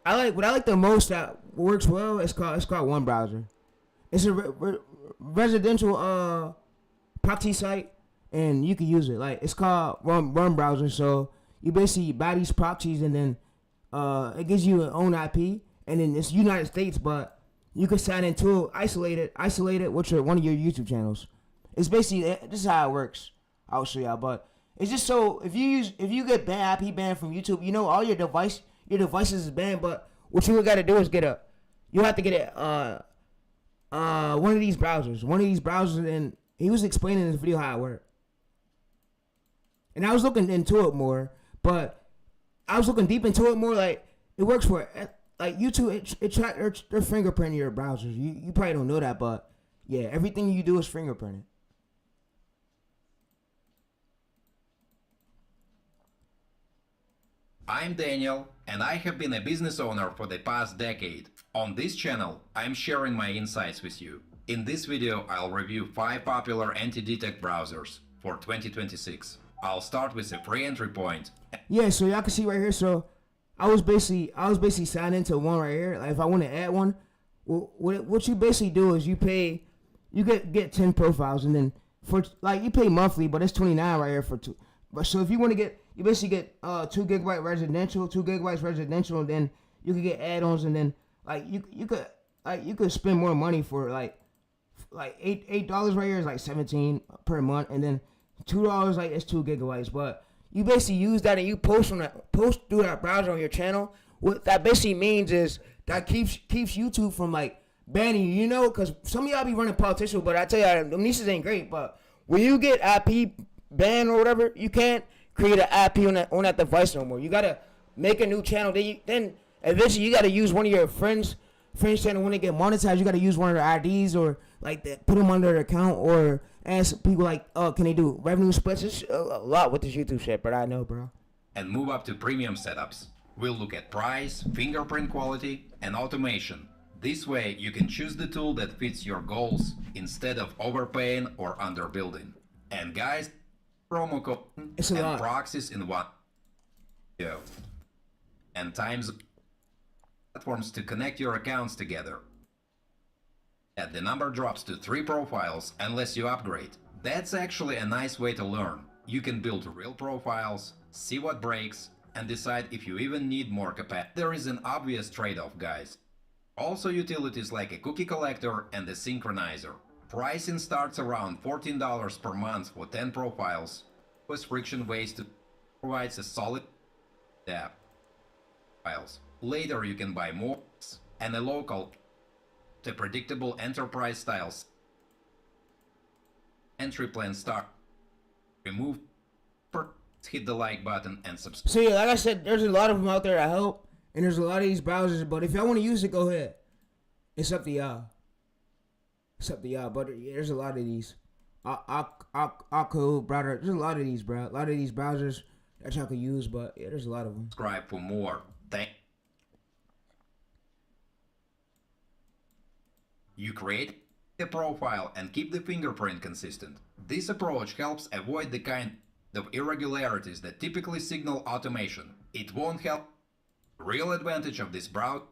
what I like the most that works well. It's called One Browser. It's a residential proxy site, and you can use it. Like it's called One Browser. So you basically buy these proxies, and then it gives you an own IP, and then it's United States, but you can sign into isolate it with one of your YouTube channels. It's basically this is how it works. I'll show y'all, but it's just so if you get banned, IP banned from YouTube, you know all your devices is banned. But what you got to do is you have to get one of these browsers, and he was explaining in this video how it worked. And I was looking into it more, but I was looking deep into it more. Like it works for. Like YouTube, it track their fingerprinting your browsers. You probably don't know that, but yeah, everything you do is fingerprinted. I'm Daniel, and I have been a business owner for the past decade. On this channel, I'm sharing my insights with you. In this video, I'll review 5 popular anti-detect browsers for 2026. I'll start with a free entry point. Yeah, so y'all can see right here. So I was basically signed into one right here. Like if I want to add one, well, what you basically do is you get 10 profiles, and then for like you pay monthly, but it's $29 right here for 2. But so if you want to you basically get 2 gigabyte residential, 2 gigabytes residential, and then you can get add-ons, and then like you could spend more money for like $8 right here is like 17 per month, and then $2 like it's 2 gigabytes, but you basically use that and you post through that browser on your channel. What that basically means is that keeps YouTube from like banning you, because some of y'all be running politicians, but I tell y'all, them nieces ain't great. But when you get IP banned or whatever, you can't create an IP on that device no more. You gotta make a new channel. Then eventually you gotta use one of your friends channel when they get monetized. You gotta use one of their IDs or like that, put them under their account, or ask people like, can they do revenue splits? It's a lot with this YouTube shit, but I know, bro. And move up to premium setups. We'll look at price, fingerprint quality, and automation. This way, you can choose the tool that fits your goals instead of overpaying or underbuilding. And guys, promo code It's a and lot. proxies in one video. And times platforms to connect your accounts together. And the number drops to 3 profiles unless you upgrade. That's actually a nice way to learn. You can build real profiles, see what breaks, and decide if you even need more capacity. There is an obvious trade-off, guys. Also utilities like a cookie collector and a synchronizer. Pricing starts around $14 per month for 10 profiles. With friction ways to provides a solid app files. Later you can buy more and a local to predictable enterprise styles. Entry plan start. Remove. Hit the like button and subscribe. So yeah, like I said, there's a lot of them out there that help, and there's a lot of these browsers. But if y'all want to use it, go ahead. It's up to y'all. It's up to y'all. But yeah, there's a lot of these. Aqua browser. There's a lot of these, bro. A lot of these browsers that y'all can use. But yeah, there's a lot of them. Subscribe for more. You create a profile and keep the fingerprint consistent. This approach helps avoid the kind of irregularities that typically signal automation. It won't help. Real advantage of this browser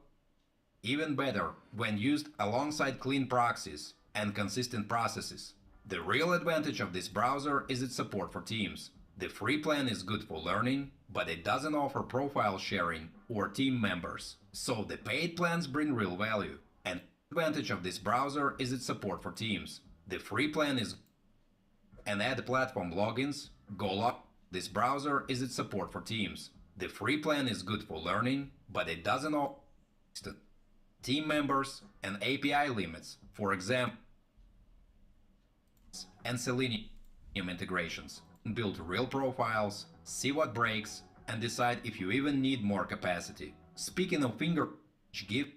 even better when used alongside clean proxies and consistent processes. The real advantage of this browser is its support for Teams. The free plan is good for learning, but it doesn't offer profile sharing or team members. So the paid plans bring real value. And the advantage of this browser is its support for Teams. The free plan is and add platform logins, go log. This browser is its support for Teams. The free plan is good for learning, but it doesn't offer team members and API limits, for example, and Selenium integrations. Build real profiles, see what breaks, and decide if you even need more capacity. Speaking of give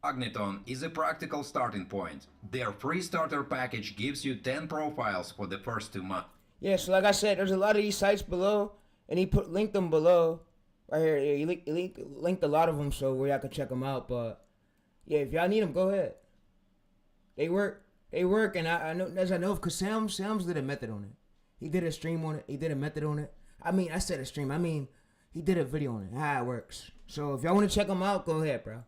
Magneton is a practical starting point. Their free starter package gives you 10 profiles for the first 2 months. Yeah, so like I said, there's a lot of these sites below, and he linked them below. Right here, yeah, he linked a lot of them so where y'all can check them out. But yeah, if y'all need them, go ahead. They work, and I know, as I know, because Sam's did a method on it. He did a stream on it. He did a method on it. I mean, I said a stream. I mean, he did a video on it, how it works. So if y'all want to check them out, go ahead, bro.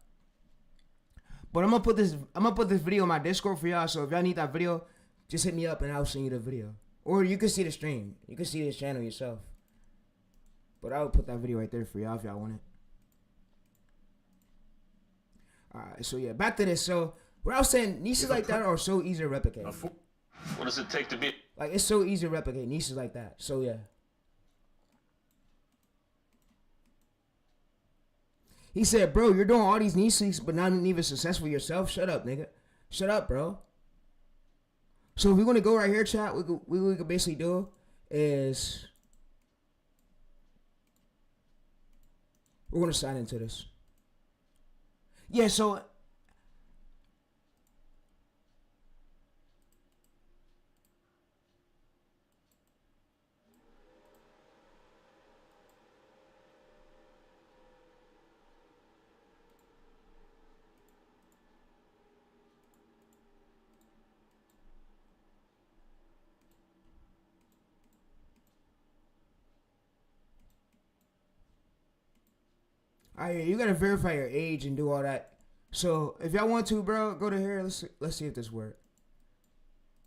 But I'm gonna put this video in my Discord for y'all. So if y'all need that video, just hit me up and I'll send you the video. Or you can see the stream. You can see this channel yourself. But I will put that video right there for y'all if y'all want it. Alright, so yeah, back to this. So what I was saying, niches like that are so easy to replicate. What does it take to be? Like, it's so easy to replicate niches like that. So yeah. He said, bro, you're doing all these niches but not even successful yourself. Shut up, nigga. Shut up, bro. So if we're going to go right here, chat, what we could basically do is we're going to sign into this. Yeah, so alright, you gotta verify your age and do all that. So if y'all want to, bro, go to here. Let's see if this works.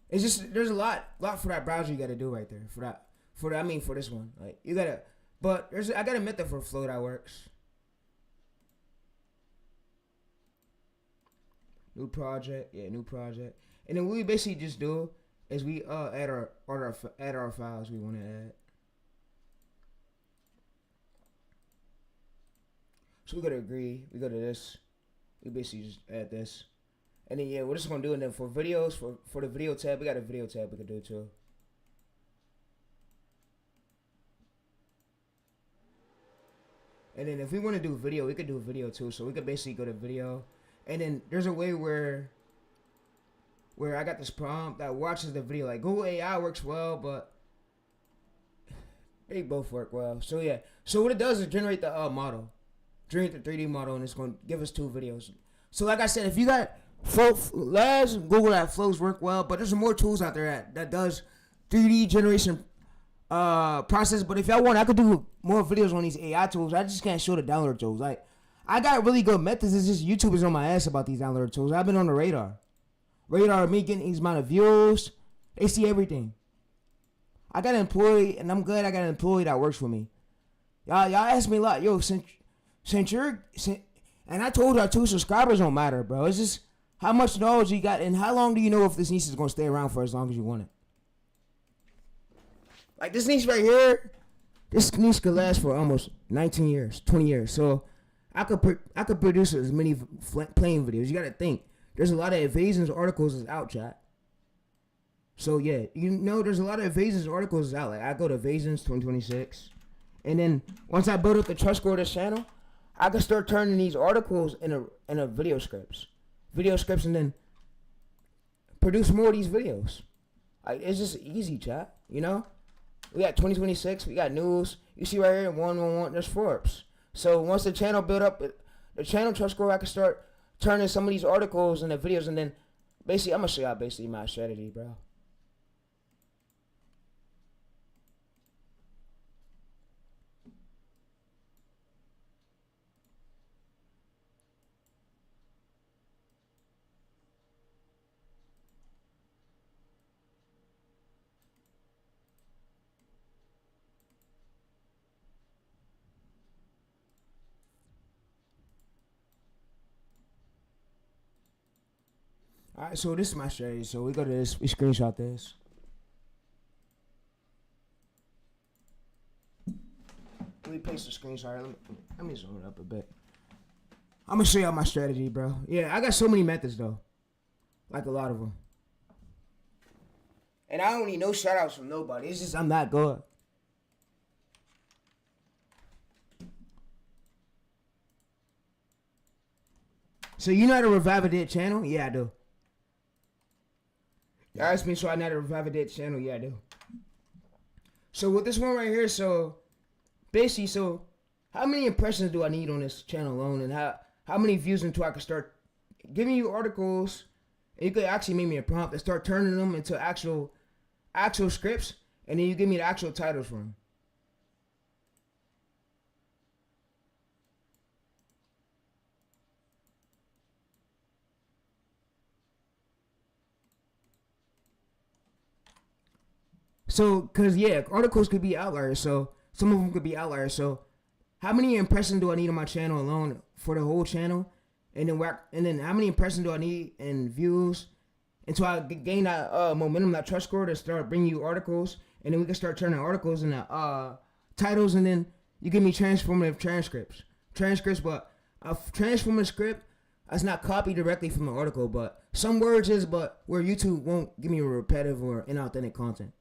It's just there's a lot for that browser you gotta do right there. For this one. Like you gotta, but I got a method for flow that works. New project, yeah, new project. And then what we basically just do is we add our files we want to add. So we gotta agree. We go to this. We basically just add this. And then yeah, we're just gonna do it. And then for videos, for the video tab, we got a video tab we can do too. And then if we want to do video, we could do video too. So we could basically go to video. And then there's a way where I got this prompt that watches the video. Like Google AI works well, but they both work well. So yeah. So what it does is generate the model. Generate the 3D model, and it's going to give us 2 videos. So like I said, if you got Google that flows work well, but there's more tools out there that does 3D generation process. But if y'all want, I could do more videos on these AI tools. I just can't show the download tools. Like, I got really good methods. It's just YouTube is on my ass about these download tools. I've been on the radar. Radar, me getting these amount of views. They see everything. I got an employee, and I'm glad I got an employee that works for me. Y'all ask me a lot, yo, since and I told y'all too, subscribers don't matter, bro. It's just how much knowledge you got, and how long do you know if this niche is gonna stay around for as long as you want it. Like this niche right here, this niche could last for almost 19 years, 20 years. So I could produce as many plane videos. You gotta think. There's a lot of evasions articles that's out, chat. So yeah, you know, there's a lot of evasions articles that's out. Like I go to evasions 2026, and then once I build up the trust score of this channel, I can start turning these articles into video scripts, and then produce more of these videos. Like it's just easy, chat. You know, we got 2026, we got news. You see right here, 111. There's Forbes. So once the channel build up, the channel trust score, I can start turning some of these articles into videos, and then basically I'm gonna show y'all basically my strategy, bro. Alright, so this is my strategy. So we go to this, we screenshot this. Let me paste the screenshot. Let me zoom it up a bit. I'm gonna show y'all my strategy, bro. Yeah, I got so many methods though. Like a lot of them. And I don't need no shout outs from nobody. It's just I'm not good. So you know how to revive a dead channel? Yeah, I do. You asked me, so I know how to revive a dead channel? Yeah, I do. So with this one right here, so basically, so how many impressions do I need on this channel alone, and how many views until I can start giving you articles, and you could actually make me a prompt and start turning them into actual scripts, and then you give me the actual titles for them. So, cause yeah, articles could be outliers. So some of them could be outliers. So, how many impressions do I need on my channel alone for the whole channel? And then how many impressions do I need in views until I gain that momentum, that trust score to start bringing you articles, and then we can start turning articles into titles, and then you give me transformative transcripts. But a transformative script that's not copied directly from the article, but some words is, but where YouTube won't give me repetitive or inauthentic content.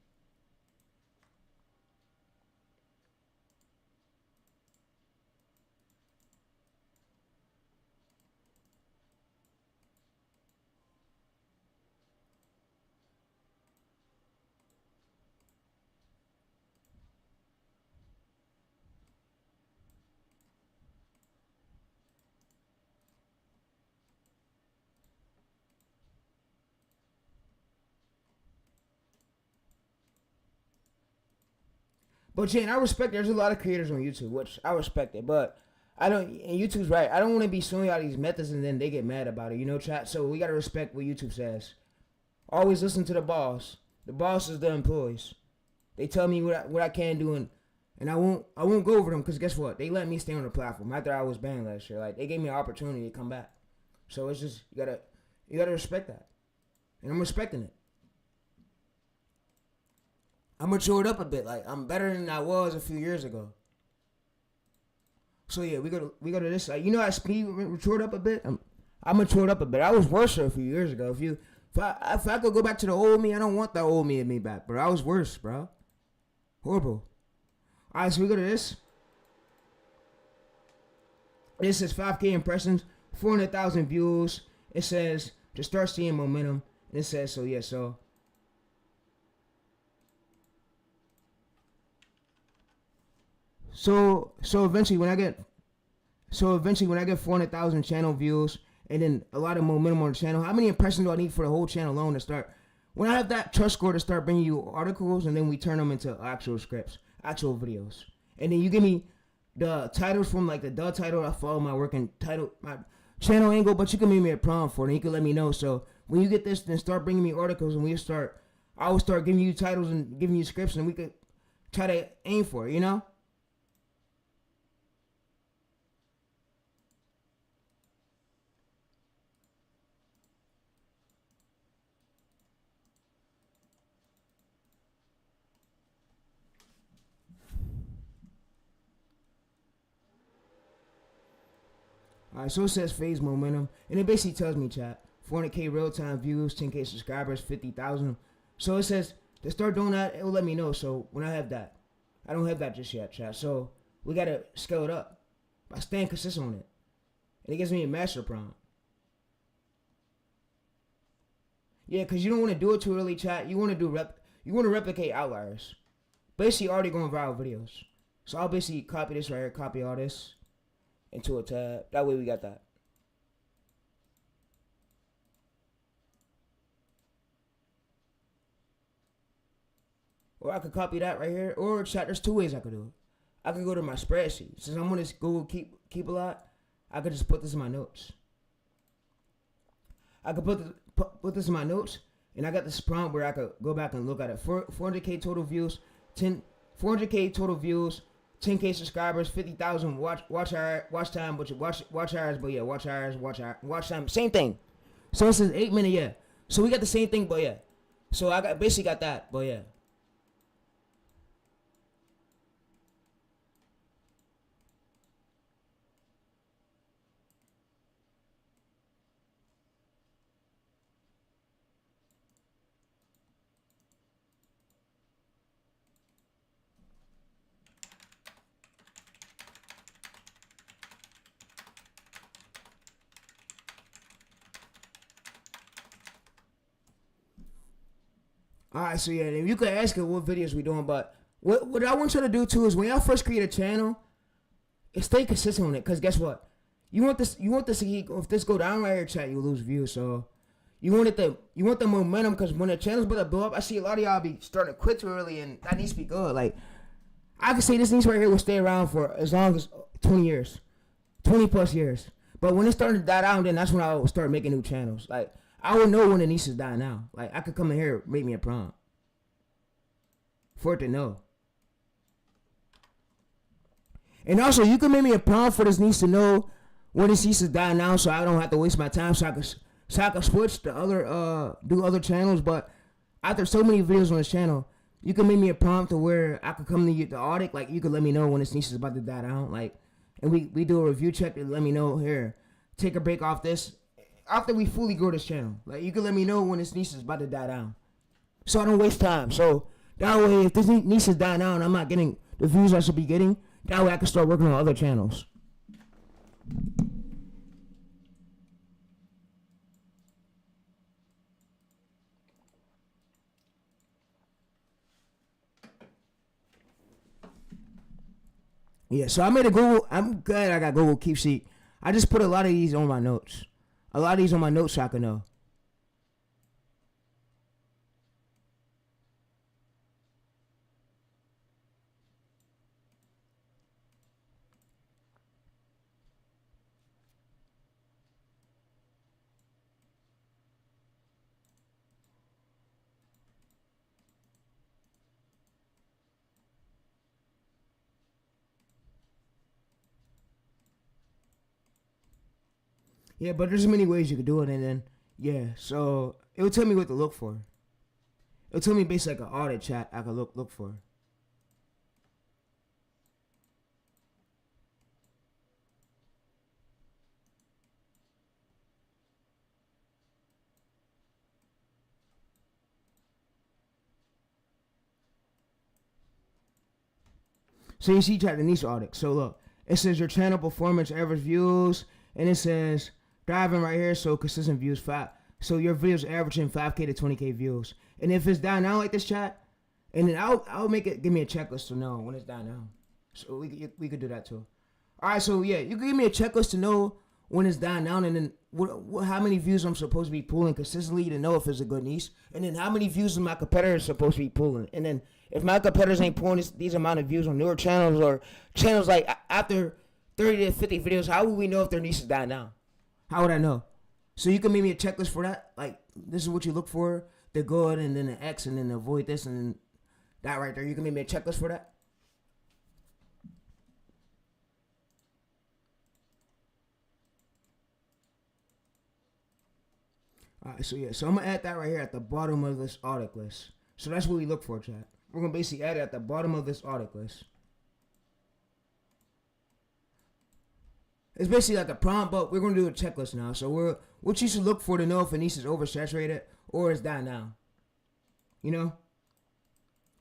But Jane, I respect there's a lot of creators on YouTube, which I respect it, but I don't, and YouTube's right. I don't want to be showing y'all these methods and then they get mad about it, you know, chat? So we got to respect what YouTube says. Always listen to the boss. The boss is the employees. They tell me what I can do, and I won't go over them, because guess what? They let me stay on the platform after I was banned last year. Like, they gave me an opportunity to come back. So it's just, you gotta respect that. And I'm respecting it. I matured up a bit. Like, I'm better than I was a few years ago. So yeah, we go to this side. You know how speed matured up a bit? I matured up a bit. I was worse a few years ago. If I could go back to the old me, I don't want that old me back, bro. I was worse, bro. Horrible. Alright, so we go to this. This is 5K impressions, 400,000 views. It says to start seeing momentum. And it says, so yeah, so eventually when I get 400,000 channel views and then a lot of momentum on the channel, how many impressions do I need for the whole channel alone to start when I have that trust score to start bringing you articles, and then we turn them into actual scripts, actual videos, and then you give me the titles from like the title. I follow my work and title my channel angle, but you can make me a prompt for it, and you can let me know. So when you get this, then start bringing me articles, and I will start giving you titles and giving you scripts, and we could try to aim for it, you know. Alright, so it says phase momentum, and it basically tells me, chat, 400K real-time views, 10K subscribers, 50,000. So it says to start doing that, it will let me know. So when I have that, I don't have that just yet, chat. So we gotta scale it up by staying consistent on it, and it gives me a master prompt. Yeah, cause you don't want to do it too early, chat. You want to replicate outliers, basically already going viral videos. So I'll basically copy this right here, copy all this into a tab. That way we got that. Or I could copy that right here. Or chat, there's two ways I could do it. I could go to my spreadsheet. Since I'm on this Google keep a lot, I could just put this in my notes. I could put this in my notes, and I got this prompt where I could go back and look at it. 400K total views, 400K total views, 10K subscribers, 50,000 watch time, but watch hours, but yeah, watch hours, watch time, same thing. So it says 8 minute, yeah. So we got the same thing, but yeah. So I basically got that, but yeah. Alright, so yeah, you could ask her what videos we doing, but what I want you to do too is when y'all first create a channel, stay consistent on it. Cause guess what? You want this to keep, if this go down right here, chat, you lose views. So you want the momentum, cause when the channel's about to blow up, I see a lot of y'all be starting to quit too early, and that needs to be good. Like I could say this niche right here will stay around for as long as 20 years, 20 plus years. But when it's starting to die down, then that's when I will start making new channels. Like I will know when the niche is dying now. Like I could come in here, make me a prompt for it to know. And also, you can make me a prompt for this niche to know when this niche is dying now, so I don't have to waste my time. So I can switch to other do other channels. But after so many videos on this channel, you can make me a prompt to where I could come to the audit. Like you could let me know when this niche is about to die down. Like, and we do a review check and let me know here. Take a break off this. After we fully grow this channel, like you can let me know when this niche is about to die down, so I don't waste time. So that way, if this niche is dying down, I'm not getting the views I should be getting. That way, I can start working on other channels. Yeah, so I made a Google. I'm glad I got Google Keep Sheet. I just put a lot of these on my notes. A lot of these on my notes so I can know. Yeah, but there's many ways you could do it, and then yeah, so it will tell me what to look for. It'll tell me basically like an audit chat I could look for. So you see chat the niche audit. So look, it says your channel performance, average views, and it says driving right here, so consistent views 5. So your videos averaging 5K to 20K views. And if it's down now like this chat, and then I'll make it give me a checklist to know when it's down now. So we could do that too. All right, so yeah, you can give me a checklist to know when it's dying down, and then how many views I'm supposed to be pulling consistently to know if it's a good niche, and then how many views is my competitor supposed to be pulling, and then if my competitors ain't pulling these amount of views on newer channels or channels like after 30 to 50 videos, how would we know if their niche is dying down? How would I know? So you can make me a checklist for that. Like, this is what you look for, the good, and then the X, and then avoid this, and then that right there. You can make me a checklist for that. Alright, so yeah, so I'm gonna add that right here at the bottom of this audit list. So that's what we look for, chat. We're gonna basically add it at the bottom of this audit list. It's basically like a prompt, but we're gonna do a checklist now. So what you should look for to know if a niche is oversaturated or is dying down. You know?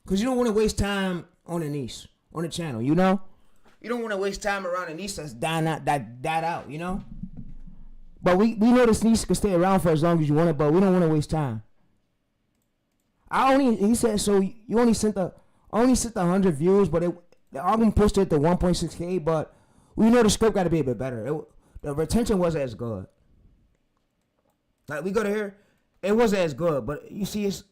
Because you don't want to waste time on a niche, on a channel, you know? You don't want to waste time around a niche that's dying out, that died out, you know? But we know this niche can stay around for as long as you want it, but we don't want to waste time. He said, so you only sent the 100 views, but the album pushed it to 1.6K, but we know the script got to be a bit better. The retention wasn't as good. Like, we go to here, it wasn't as good, but you see, it's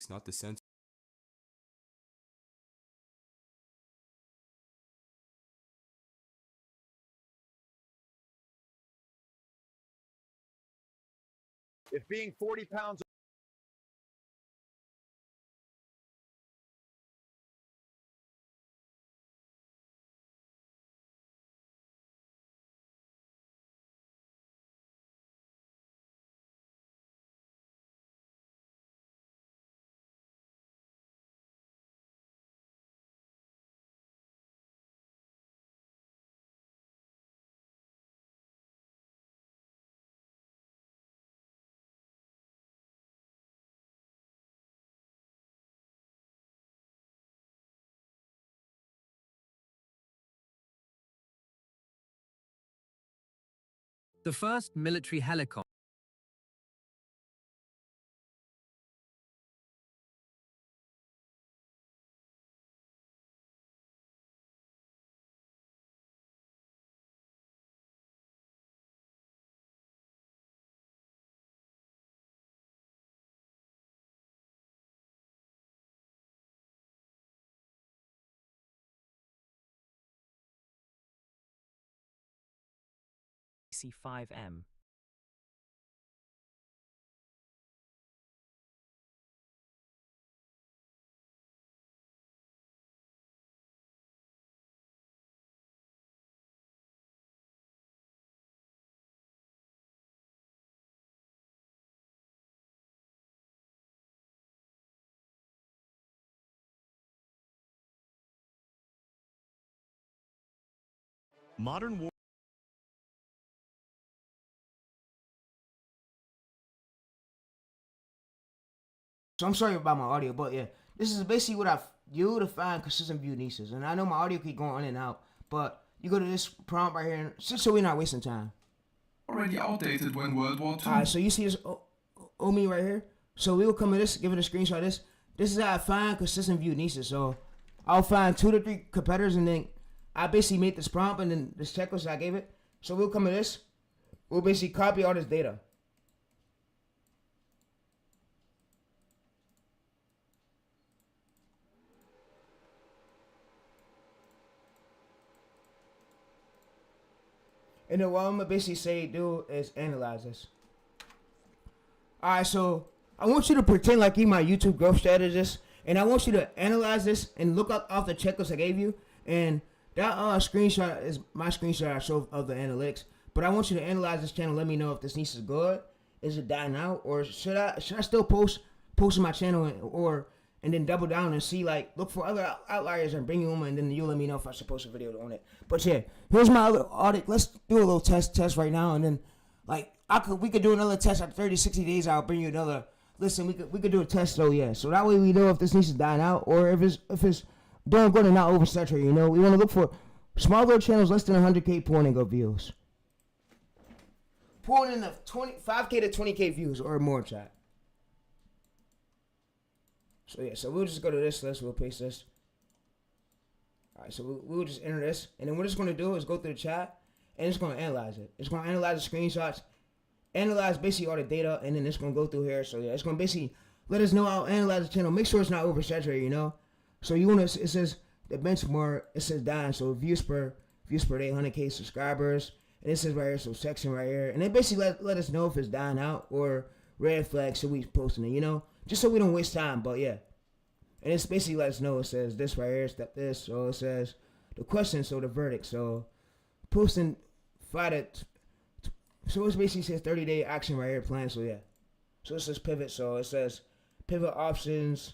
not the sense. If being 40 pounds The first military helicopter. C5M. Modern war. So I'm sorry about my audio, but yeah, this is basically what I do to find consistent view niches. And I know my audio keep going in and out, but you go to this prompt right here, just so we're not wasting time. already outdated when World War II. Alright, so you see this me right here? So we will come to this, give it a screenshot of this. This is how I find consistent view nieces. So I'll find 2 to 3 competitors, and then I basically made this prompt and then this checklist I gave it. So we'll come to this. We'll basically copy all this data. And then what I'm gonna basically do is analyze this. Alright, so I want you to pretend like you're my YouTube growth strategist, and I want you to analyze this and look up off the checklist I gave you. And that screenshot is my screenshot I showed of the analytics. But I want you to analyze this channel. Let me know if this niche is good. Is it dying out, or should I still post on my channel, and then double down and see, like, look for other outliers and bring them, and then you let me know if I should post a video on it. But yeah, here's my other audit. Let's do a little test right now, and then like we could do another test after 30, 60 days. I'll bring you another. Listen, we could do a test though, yeah. So that way we know if this niche is dying out or if it's doing good and not oversaturated. You know, we want to look for smaller channels, less than 100K pulling and go views. Pulling in the 5K to 20K views or more, chat. So yeah, so we'll just go to this list. We'll paste this. All right, so we'll just enter this, and then what it's going to do is go through the chat, and it's going to analyze it. It's going to analyze the screenshots, analyze basically all the data, and then it's going to go through here. So yeah, it's going to basically let us know how to analyze the channel. Make sure it's not oversaturated, you know. So you want to, it says the benchmark, it says dying. So views per day, 100K subscribers, and it says right here, so section right here, and they basically let us know if it's dying out or red flag, so we posting it, you know, just so we don't waste time. But yeah, and it's basically let us know. It says this right here, step this. So it says the question, so the verdict. So posting 5 to, so it basically says 30-day action right here plan. So yeah, so it says pivot. So it says pivot options.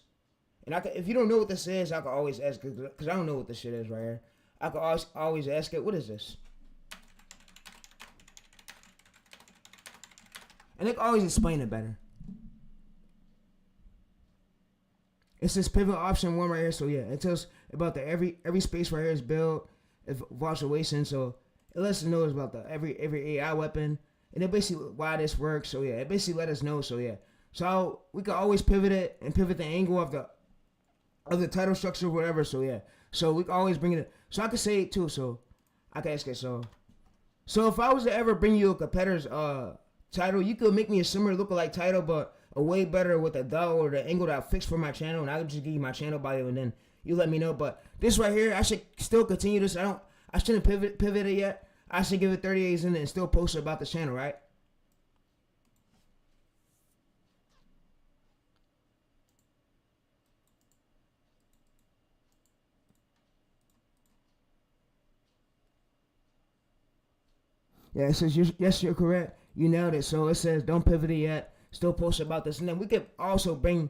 And if you don't know what this is, I can always ask, because I don't know what this shit is right here. I can always ask it, what is this? And they can always explain it better. It says pivot option 1 right here. So yeah, it tells about the every space right here is built, evaluation. So it lets us know about the every AI weapon, and it basically why this works. So yeah, it basically let us know. So yeah, so we can always pivot it and pivot the angle of the title structure or whatever. So yeah, so we can always bring it. So I can say it too. So I can ask it. So if I was to ever bring you a competitor's title, you could make me a similar lookalike title, but a way better with the dot or the angle that I fixed for my channel, and I could just give you my channel bio, and then you let me know. But this right here, I should still continue this. I shouldn't pivot it yet. I should give it 30 days in and still post about the channel, right? Yeah, it says, yes, you're correct. You nailed it. So it says, don't pivot it yet. Still post about this. And then we could also bring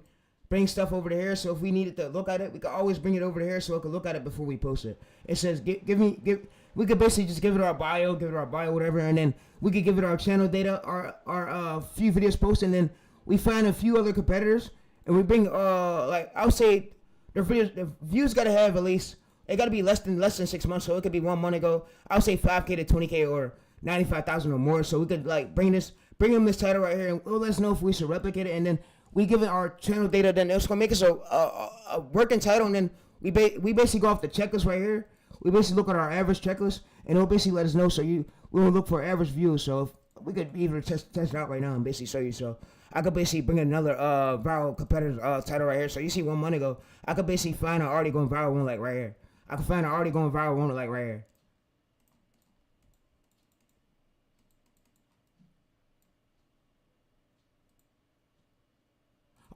stuff over to here. So if we needed to look at it, we could always bring it over to here so I could look at it before we post it. It says, we could basically just give it our bio, whatever. And then we could give it our channel data, our few videos posted. And then we find a few other competitors. And we bring, like, I would say the views got to have at least, it got to be less than 6 months. So it could be 1 month ago. I would say 5K to 20K or 95,000 or more. So we could like bring them this title right here, and let us know if we should replicate it. And then we give it our channel data. Then it's gonna make us a working title. And then we basically go off the checklist right here. We basically look at our average checklist, and it'll basically let us know. So we will look for average views. So if we could even test it out right now and basically show you. So I could basically bring another viral competitor title right here. So you see 1 month ago, I could basically find an already going viral one like right here. I could find an already going viral one like right here.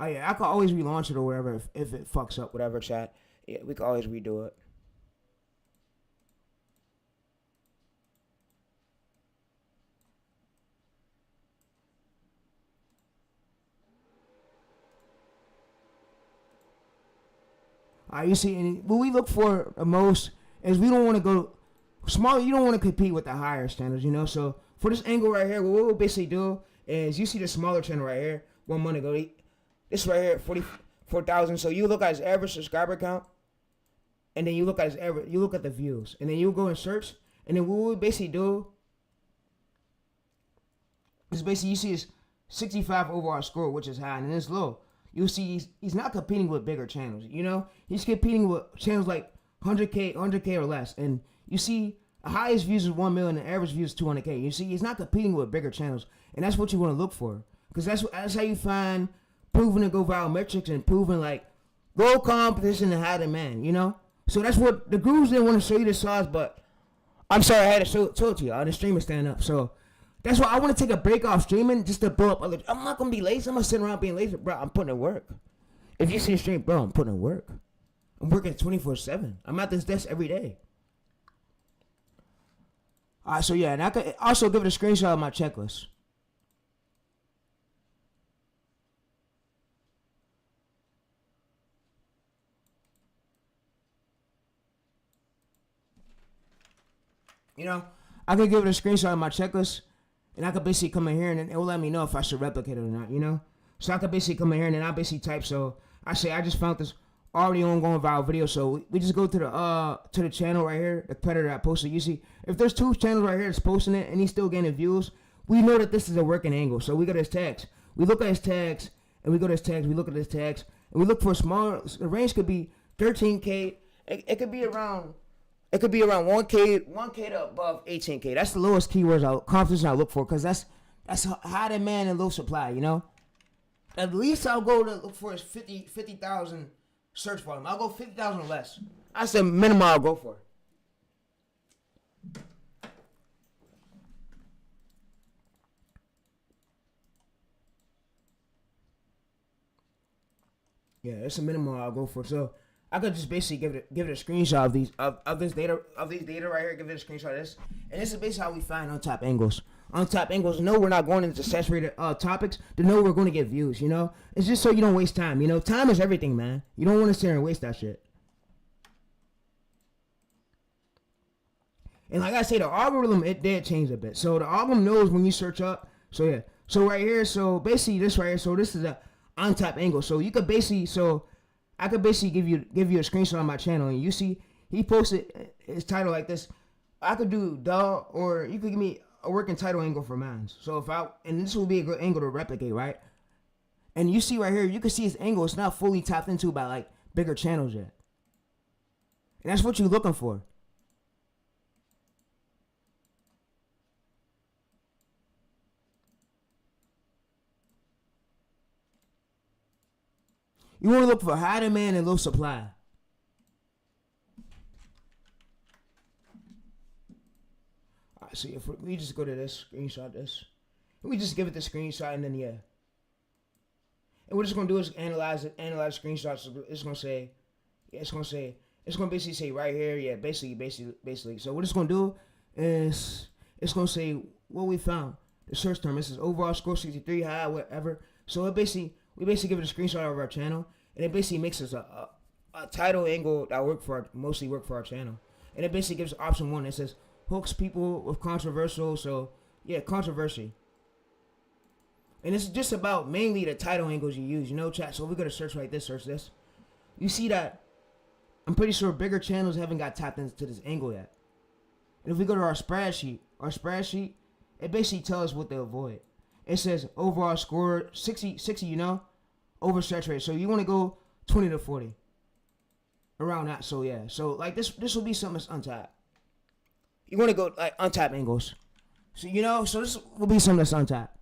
Oh yeah, I could always relaunch it or whatever if it fucks up, whatever, chat. Yeah, we could always redo it. You see, what we look for the most is we don't want to go smaller. You don't want to compete with the higher standards, you know. So for this angle right here, what we'll basically do is you see the smaller channel right here. 1 month ago, this right here, 44,000. So you look at his average subscriber count, and then you look at his average. You look at the views, and then you go and search. And then what we basically do It's basically, you see his 65 overall score, which is high, and it's low. You'll see he's not competing with bigger channels, you know? He's competing with channels like 100K or less. And you see the highest views is 1 million and the average views is 200K. You see he's not competing with bigger channels. And that's what you want to look for. Because that's how you find proven to go viral metrics and proven like low competition and high demand, you know? So that's what the gurus didn't want to show you the size, but I'm sorry I had to show it to you. The stream is stand up. So that's why I want to take a break off streaming just to build up other. I'm not going to be lazy. I'm not sitting around being lazy. Bro, I'm putting in work. If you see the stream, bro, I'm putting in work. I'm working 24/7. I'm at this desk every day. All right, so yeah, and I could also give it a screenshot of my checklist. You know, I could give it a screenshot of my checklist, and I could basically come in here, and it will let me know if I should replicate it or not, you know? So I could basically come in here, and then I basically type, so I say I just found this already ongoing viral video, so we just go to the channel right here, the predator I posted. You see, if there's 2 channels right here that's posting it, and he's still getting views, we know that this is a working angle. So we go to his tags. We look at his tags, and we go to his tags, we look at his tags, and we look for smaller, the range could be 13K, it could be around 1K to above 18K. That's the lowest keywords competition I look for, because that's high demand and low supply, you know? At least I'll go to look for is 50,000 search volume. I'll go 50,000 or less. That's the minimum I'll go for. Yeah, that's the minimum I'll go for. So I could just basically give it a screenshot of this data right here. Give it a screenshot of this, and this is basically how we find on top angles. On top angles, no, we're not going into saturated topics. To know we're going to get views. You know, it's just so you don't waste time. You know, time is everything, man. You don't want to sit here and waste that shit. And like I say, the algorithm, it did change a bit. So the algorithm knows when you search up. So yeah. So right here, so basically this right here. So this is a on top angle. So you could basically, so I could basically give you a screenshot on my channel, and you see he posted his title like this. I could do duh, or you could give me a working title angle for mine. So and this will be a good angle to replicate, right? And you see right here, you can see his angle. It's not fully tapped into by like bigger channels yet. And that's what you're looking for. You want to look for high demand and low supply. Alright, so if we just go to this, screenshot this. We just give it the screenshot, and then yeah. And what we're just gonna do is analyze screenshots. It's gonna say, yeah, it's gonna basically say right here, yeah, basically. So what it's gonna do is it's gonna say what we found. The search term. This is overall score 63, high, whatever. So we basically give it a screenshot of our channel, and it basically makes us a title angle that mostly work for our channel. And it basically gives option 1. It says hooks people with controversial. So yeah, controversy. And it's just about mainly the title angles you use, you know, chat. So if we go to search like this, search this, you see that I'm pretty sure bigger channels haven't got tapped into this angle yet. And if we go to our spreadsheet, it basically tells us what to avoid. It says overall score 60, you know, oversaturated. So you want to go 20 to 40. Around that. So yeah. So like this will be something that's untapped. You want to go like untapped angles. So you know, so this will be something that's untapped.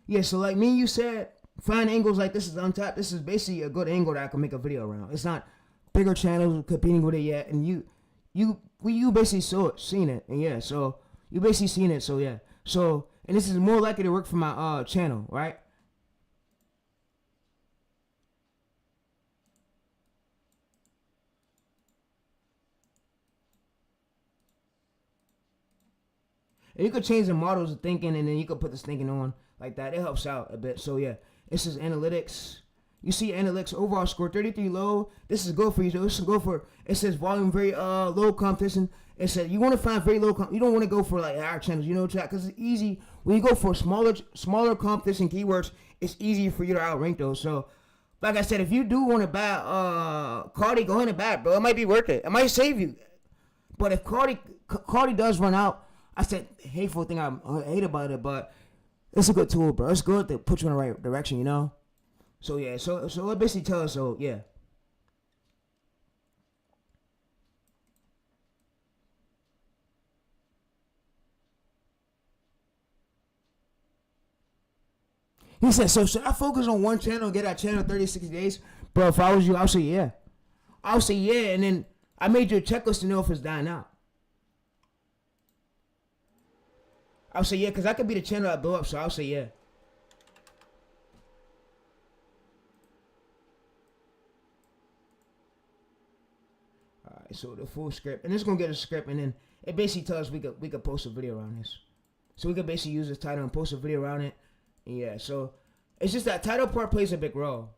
Yeah, so like me, you said, find angles like this is untapped. This is basically a good angle that I can make a video around. It's not bigger channels competing with it yet, and you basically seen it, and yeah, so you basically seen it, so yeah, so and this is more likely to work for my channel, right? And you could change the models of thinking, and then you could put this thinking on like that. It helps out a bit. So yeah, this is analytics. You see analytics overall score 33 low. This is good for you. So this is good for. It says volume very low competition. It said you want to find very low. You don't want to go for like higher channels, you know, chat, because it's easy when you go for smaller competition keywords. It's easy for you to outrank those. So like I said, if you do want to buy Cardi, go ahead and buy it, bro. It might be worth it. It might save you. But if Cardi does run out, I said hateful thing I hate about it, but it's a good tool, bro. It's good to put you in the right direction, you know. So yeah, so it basically tells us. So yeah. He said, so should I focus on one channel and get that channel in 30, 60 days? Bro, if I was you, I'll say yeah. I'll say yeah, and then I made your checklist to know if it's dying out. I'll say yeah, because I could be the channel that blow up, so I'll say yeah. Alright, so the full script. And it's going to get a script, and then it basically tells us we could post a video around this. So we could basically use this title and post a video around it. Yeah, so it's just that title part plays a big role.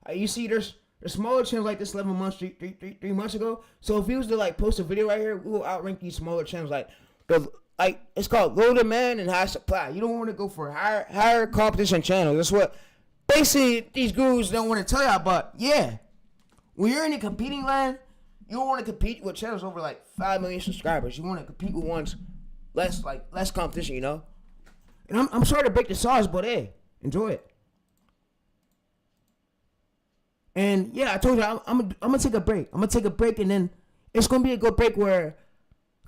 You see, there's smaller channels like this 11 months, 3 months ago. So if we was to like post a video right here, we will outrank these smaller channels like it's called low demand and high supply. You don't want to go for higher competition channels. That's what basically these gurus don't want to tell y'all. But yeah, when you're in the competing land, you don't want to compete with channels over like 5 million subscribers. You want to compete with ones less competition, you know. And I'm sorry to break the sauce, but hey, enjoy it. And yeah, I told you I'm gonna take a break. I'm gonna take a break, and then it's gonna be a good break where,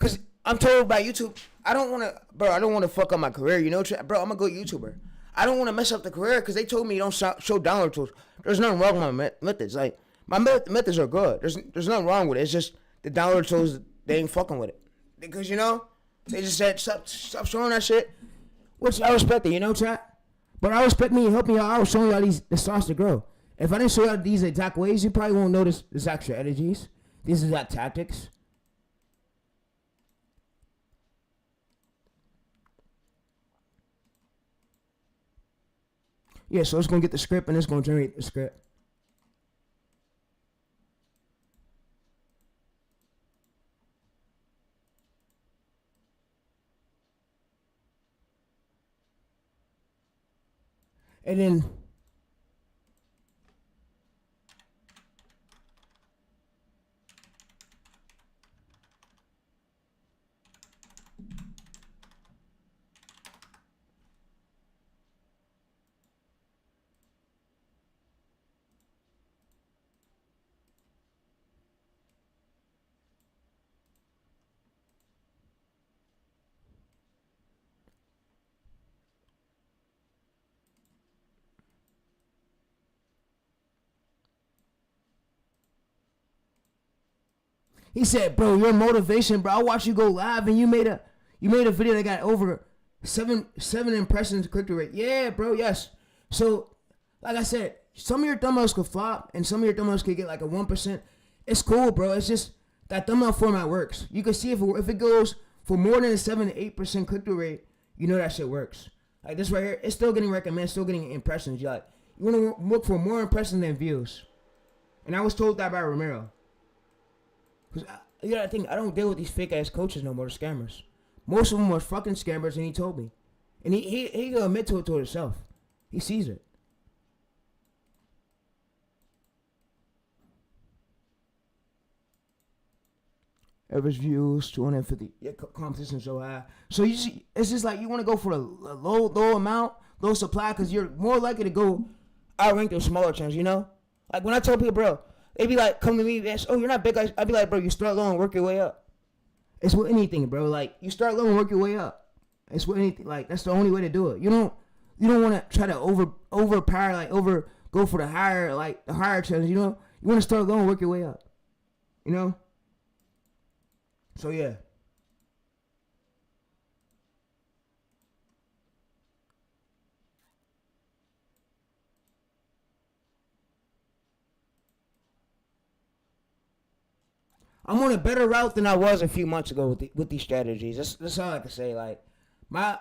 cause I'm told by YouTube, I don't wanna fuck up my career, you know, bro. I'm a good YouTuber. I don't wanna mess up the career, cause they told me don't show download tools. There's nothing wrong with my methods. Like my methods are good. There's nothing wrong with it. It's just the download tools, they ain't fucking with it, because you know they just said stop showing that shit. Which I respect it, you know, chat. But I respect me helping y'all out, showing y'all the sauce to grow. If I didn't show y'all these exact ways, you probably won't notice these exact strategies, these exact tactics. Yeah, so it's gonna get the script and it's gonna generate the script. And then he said, bro, your motivation, bro. I watched you go live and you made a video that got over seven impressions click rate. Yeah, bro, yes. So, like I said, some of your thumbnails could flop and some of your thumbnails could get like a 1%. It's cool, bro. It's just that thumbnail format works. You can see if it goes for more than a 7 to 8% click through rate, you know that shit works. Like this right here, it's still getting recommended, still getting impressions. You want to look for more impressions than views. And I was told that by Romero. Cause you gotta think, I don't deal with these fake ass coaches no more, the scammers. Most of them are fucking scammers, and he told me, and he gonna admit to it to himself. He sees it. Average views 250. Yeah, competition so high. So you see, it's just like you want to go for a low amount, low supply, because you're more likely to go outrank those smaller channels. You know, like when I tell people, bro. They be like, come to me, and oh, you're not big. I'd be like, bro, you start low and work your way up. It's with anything, bro. Like, you start low and work your way up. It's with anything. Like, that's the only way to do it. You don't want to try to overpower, go for the higher challenge. You know, you want to start low and work your way up. You know. So yeah. I'm on a better route than I was a few months ago with these strategies. That's all I can say. Like my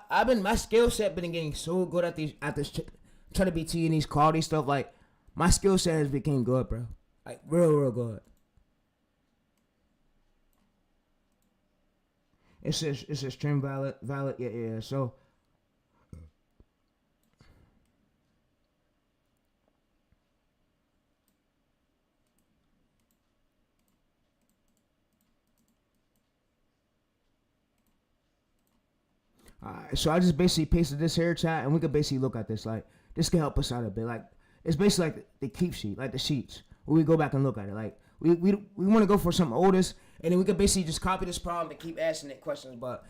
skill set been getting so good at this trying to be teaching these quality stuff. Like my skill set has become good, bro. Like real good. It says trim valid. Yeah. So So I just basically pasted this here, chat, and we could basically look at this. Like, this can help us out a bit. Like, it's basically like the keep sheet, like the sheets, where we go back and look at it. Like, we want to go for some oldest, and then we could basically just copy this problem and keep asking it questions. But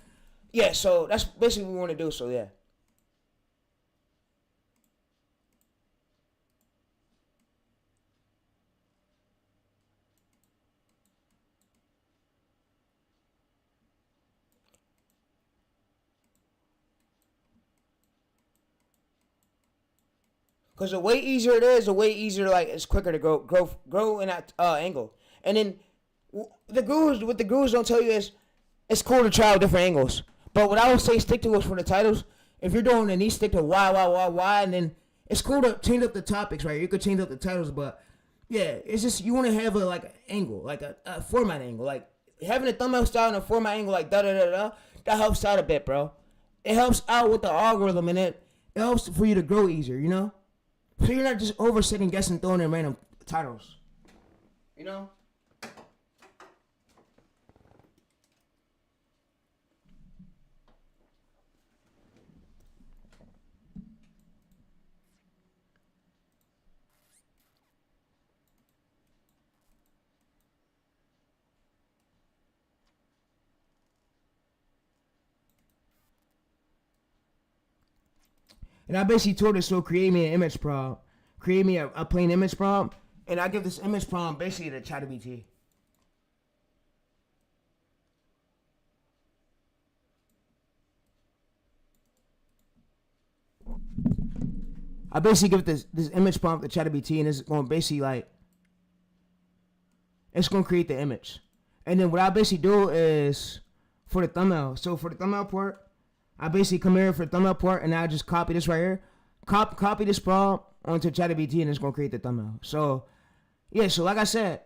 yeah, so that's basically what we want to do. So yeah. Because the way easier it is, the way easier, like, it's quicker to grow in that angle. And then what the gurus don't tell you is it's cool to try out different angles. But what I would say stick to is for the titles. If you're doing the niche, stick to why, and then it's cool to change up the topics, right? You could change up the titles, but yeah, it's just you want to have an angle, like a format angle, like having a thumbnail style and a format angle, like da. That helps out a bit, bro. It helps out with the algorithm, and it helps for you to grow easier, you know. So you're not just over second guessing, throwing in random titles. You know? And I basically told it, so create me an image prompt. Create me a plain image prompt. And I give this image prompt basically to ChatGPT. I basically give this image prompt to ChatGPT, and it's going to basically like, it's going to create the image. And then what I basically do is for the thumbnail. So for the thumbnail part, I basically come here for the thumbnail part, and I just copy this right here. Copy this prompt onto ChatGPT, and it's going to create the thumbnail. So, yeah, so like I said,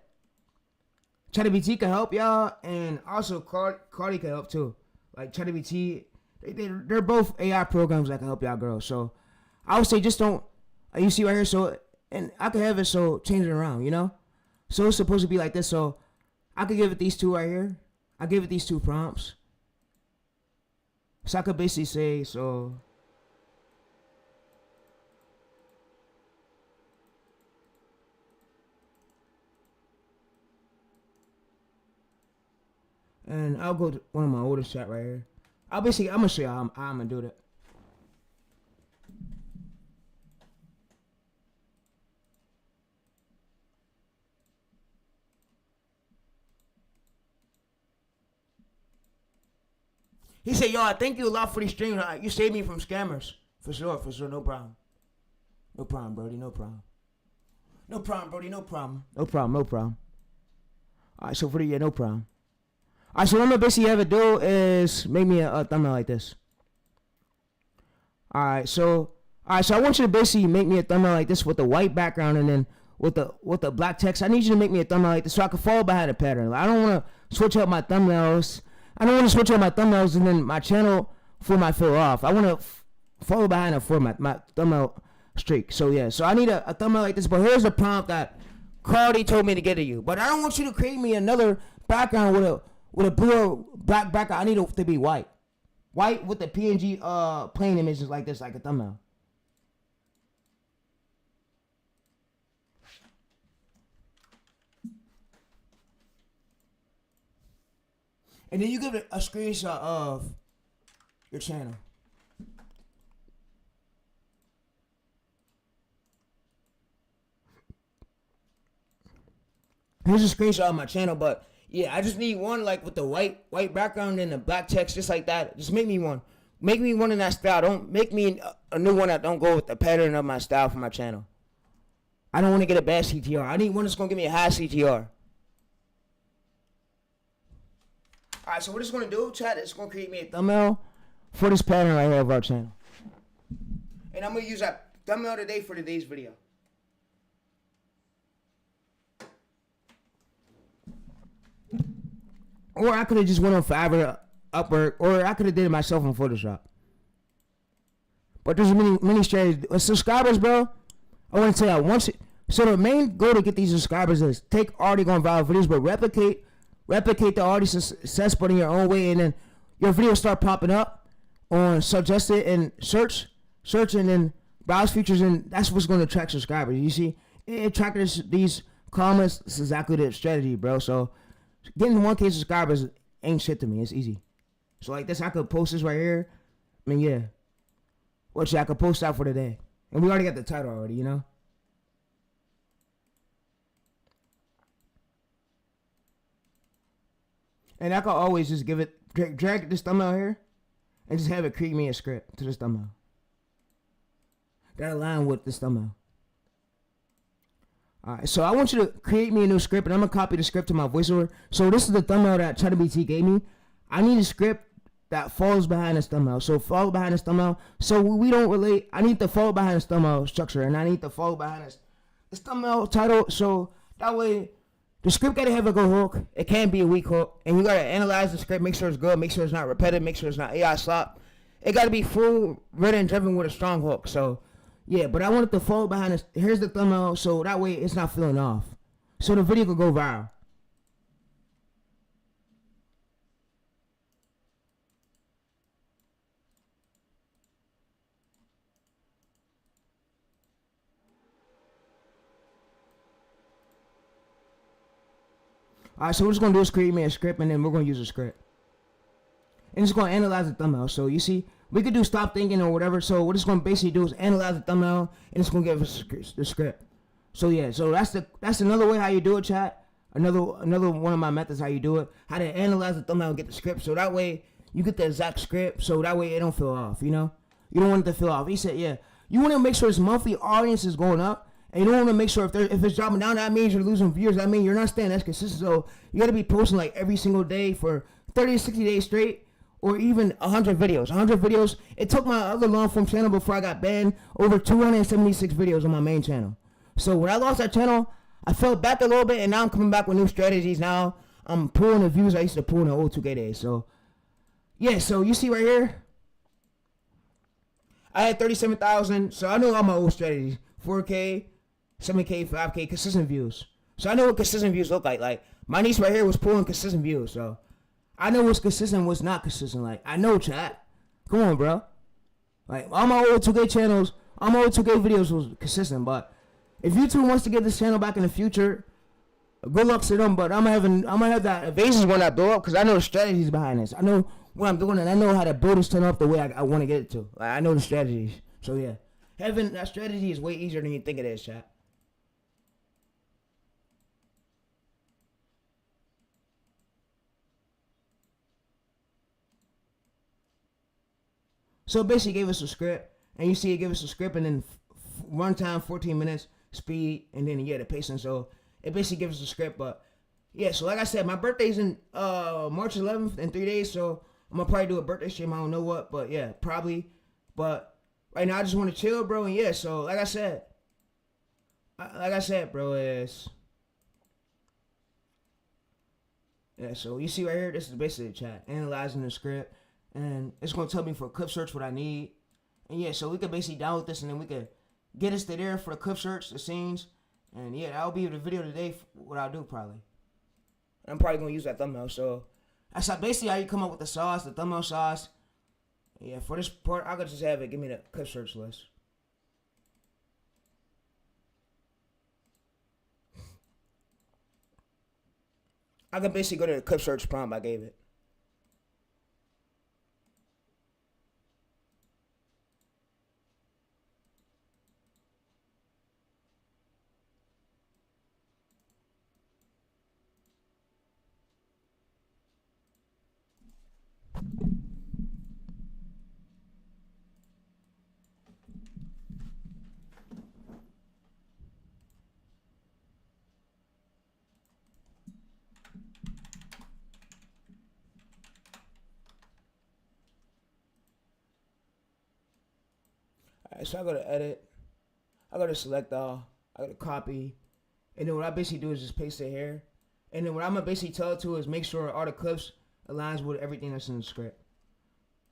ChatGPT can help y'all, and also Cardi can help too. Like ChatGPT, they're both AI programs that can help y'all grow. So, I would say just don't, you see right here, so, and I can have it so change it around, you know? So it's supposed to be like this, so I could give it these two right here. I give it these two prompts. So I could basically say, so, and I'll go to one of my oldest chat right here. I'm gonna show you how I'm gonna do that. He said, yo, I thank you a lot for these streams. You saved me from scammers. For sure, no problem. No problem, Brody, no problem. No problem, Brody, no problem. No problem. Alright, so for the, yeah, no problem. Alright, so what I'm gonna basically have it do is make me a thumbnail like this. Alright, so I want you to basically make me a thumbnail like this with the white background, and then with the black text. I need you to make me a thumbnail like this so I can follow behind a pattern. I don't wanna switch up my thumbnails. I don't want to switch on my thumbnails and then my channel format fell off. I want to follow behind a format, my thumbnail streak. So yeah, so I need a thumbnail like this. But here's the prompt that Cardi told me to get to you. But I don't want you to create me another background with a blue or black background. I need it to be white. White with the PNG plain images like this, like a thumbnail. And then you give it a screenshot of your channel. Here's a screenshot of my channel, but yeah, I just need one like with the white background and the black text, just like that. Just make me one. Make me one in that style. Don't make me a new one that don't go with the pattern of my style for my channel. I don't want to get a bad CTR. I need one that's gonna give me a high CTR. Alright, so what it's going to do, chat, it's going to create me a thumbnail for this pattern right here of our channel. And I'm going to use that thumbnail today for today's video. Or I could have just went on Fiverr, Upwork, or I could have did it myself on Photoshop. But there's many strategies. With subscribers, bro, I want to tell you, so the main goal to get these subscribers is take already going viral videos, but replicate the already success, but in your own way, and then your videos start popping up on suggested and search, and then browse features, and that's what's going to attract subscribers. You see, it attracted these comments. It's exactly the strategy, bro. So getting 1K subscribers ain't shit to me. It's easy. So like this, I could post this right here. I mean, yeah. Which I could post out for today. And we already got the title already, you know? And I could always just give it, drag this thumbnail here, and just have it create me a script to this thumbnail. That align with this thumbnail. Alright, so I want you to create me a new script, and I'm going to copy the script to my voiceover. So this is the thumbnail that ChatGPT gave me. I need a script that falls behind this thumbnail. So follow behind this thumbnail. So we don't relate. I need to follow behind this thumbnail structure, and I need to follow behind this thumbnail title. So that way, the script gotta have a good hook. It can't be a weak hook, and you gotta analyze the script, make sure it's good, make sure it's not repetitive, make sure it's not AI slop. It gotta be full, written, and driven with a strong hook. So yeah, but I want it to follow behind this. Here's the thumbnail, so that way it's not feeling off. So the video could go viral. Alright, so what it's going to do is create me a script, and then we're going to use a script. And it's going to analyze the thumbnail. So you see, we could do stop thinking or whatever. So what it's going to basically do is analyze the thumbnail, and it's going to give us the script. So yeah, so that's another way how you do it, chat. Another one of my methods how you do it. How to analyze the thumbnail and get the script. So that way you get the exact script. So that way it don't feel off, you know? You don't want it to feel off. He said, yeah, you want to make sure this monthly audience is going up. And you don't want to make sure if it's dropping down, that means you're losing viewers. That means you're not staying as consistent. So you got to be posting like every single day for 30 to 60 days straight, or even 100 videos. 100 videos. It took my other long form channel before I got banned over 276 videos on my main channel. So when I lost that channel, I fell back a little bit, and now I'm coming back with new strategies. Now I'm pulling the views I used to pull in the old 2K days. So yeah, so you see right here, I had 37,000. So I know all my old strategies: 4K. 7K, 5K, consistent views. So I know what consistent views look like. Like, my niece right here was pulling consistent views. So I know what's consistent, what's not consistent. Like, I know, chat. Come on, bro. Like, all my old 2K channels, all my old 2K videos was consistent. But if YouTube wants to get this channel back in the future, good luck to them. But I'm gonna have that Aviation one that blow up, because I know the strategies behind this. I know what I'm doing, and I know how to build this channel up the way I want to get it to. Like, I know the strategies. So yeah, having that strategy is way easier than you think it is, chat. So it basically gave us a script, and you see it gave us a script, and then runtime 14 minutes, speed, and then yeah, the pacing. So it basically gives us a script. But yeah, so like I said, my birthday's in March 11th in 3 days, so I'm gonna probably do a birthday stream. I don't know what, but yeah, probably. But right now I just want to chill, bro. And yeah, so like I said, bro, is yeah. So you see right here, this is basically the chat analyzing the script. And it's going to tell me for clip search what I need. And yeah, so we could basically download this, and then we could get us to there for the clip search, the scenes. And yeah, that'll be the video today, what I'll do probably. I'm probably going to use that thumbnail. So that's basically how you come up with the sauce, the thumbnail sauce. Yeah, for this part, I could just have it give me the clip search list. I could basically go to the clip search prompt I gave it. Alright, so I go to edit, I go to select all, I go to copy, and then what I basically do is just paste it here. And then what I'm gonna basically tell it to is make sure all the clips aligns with everything that's in the script.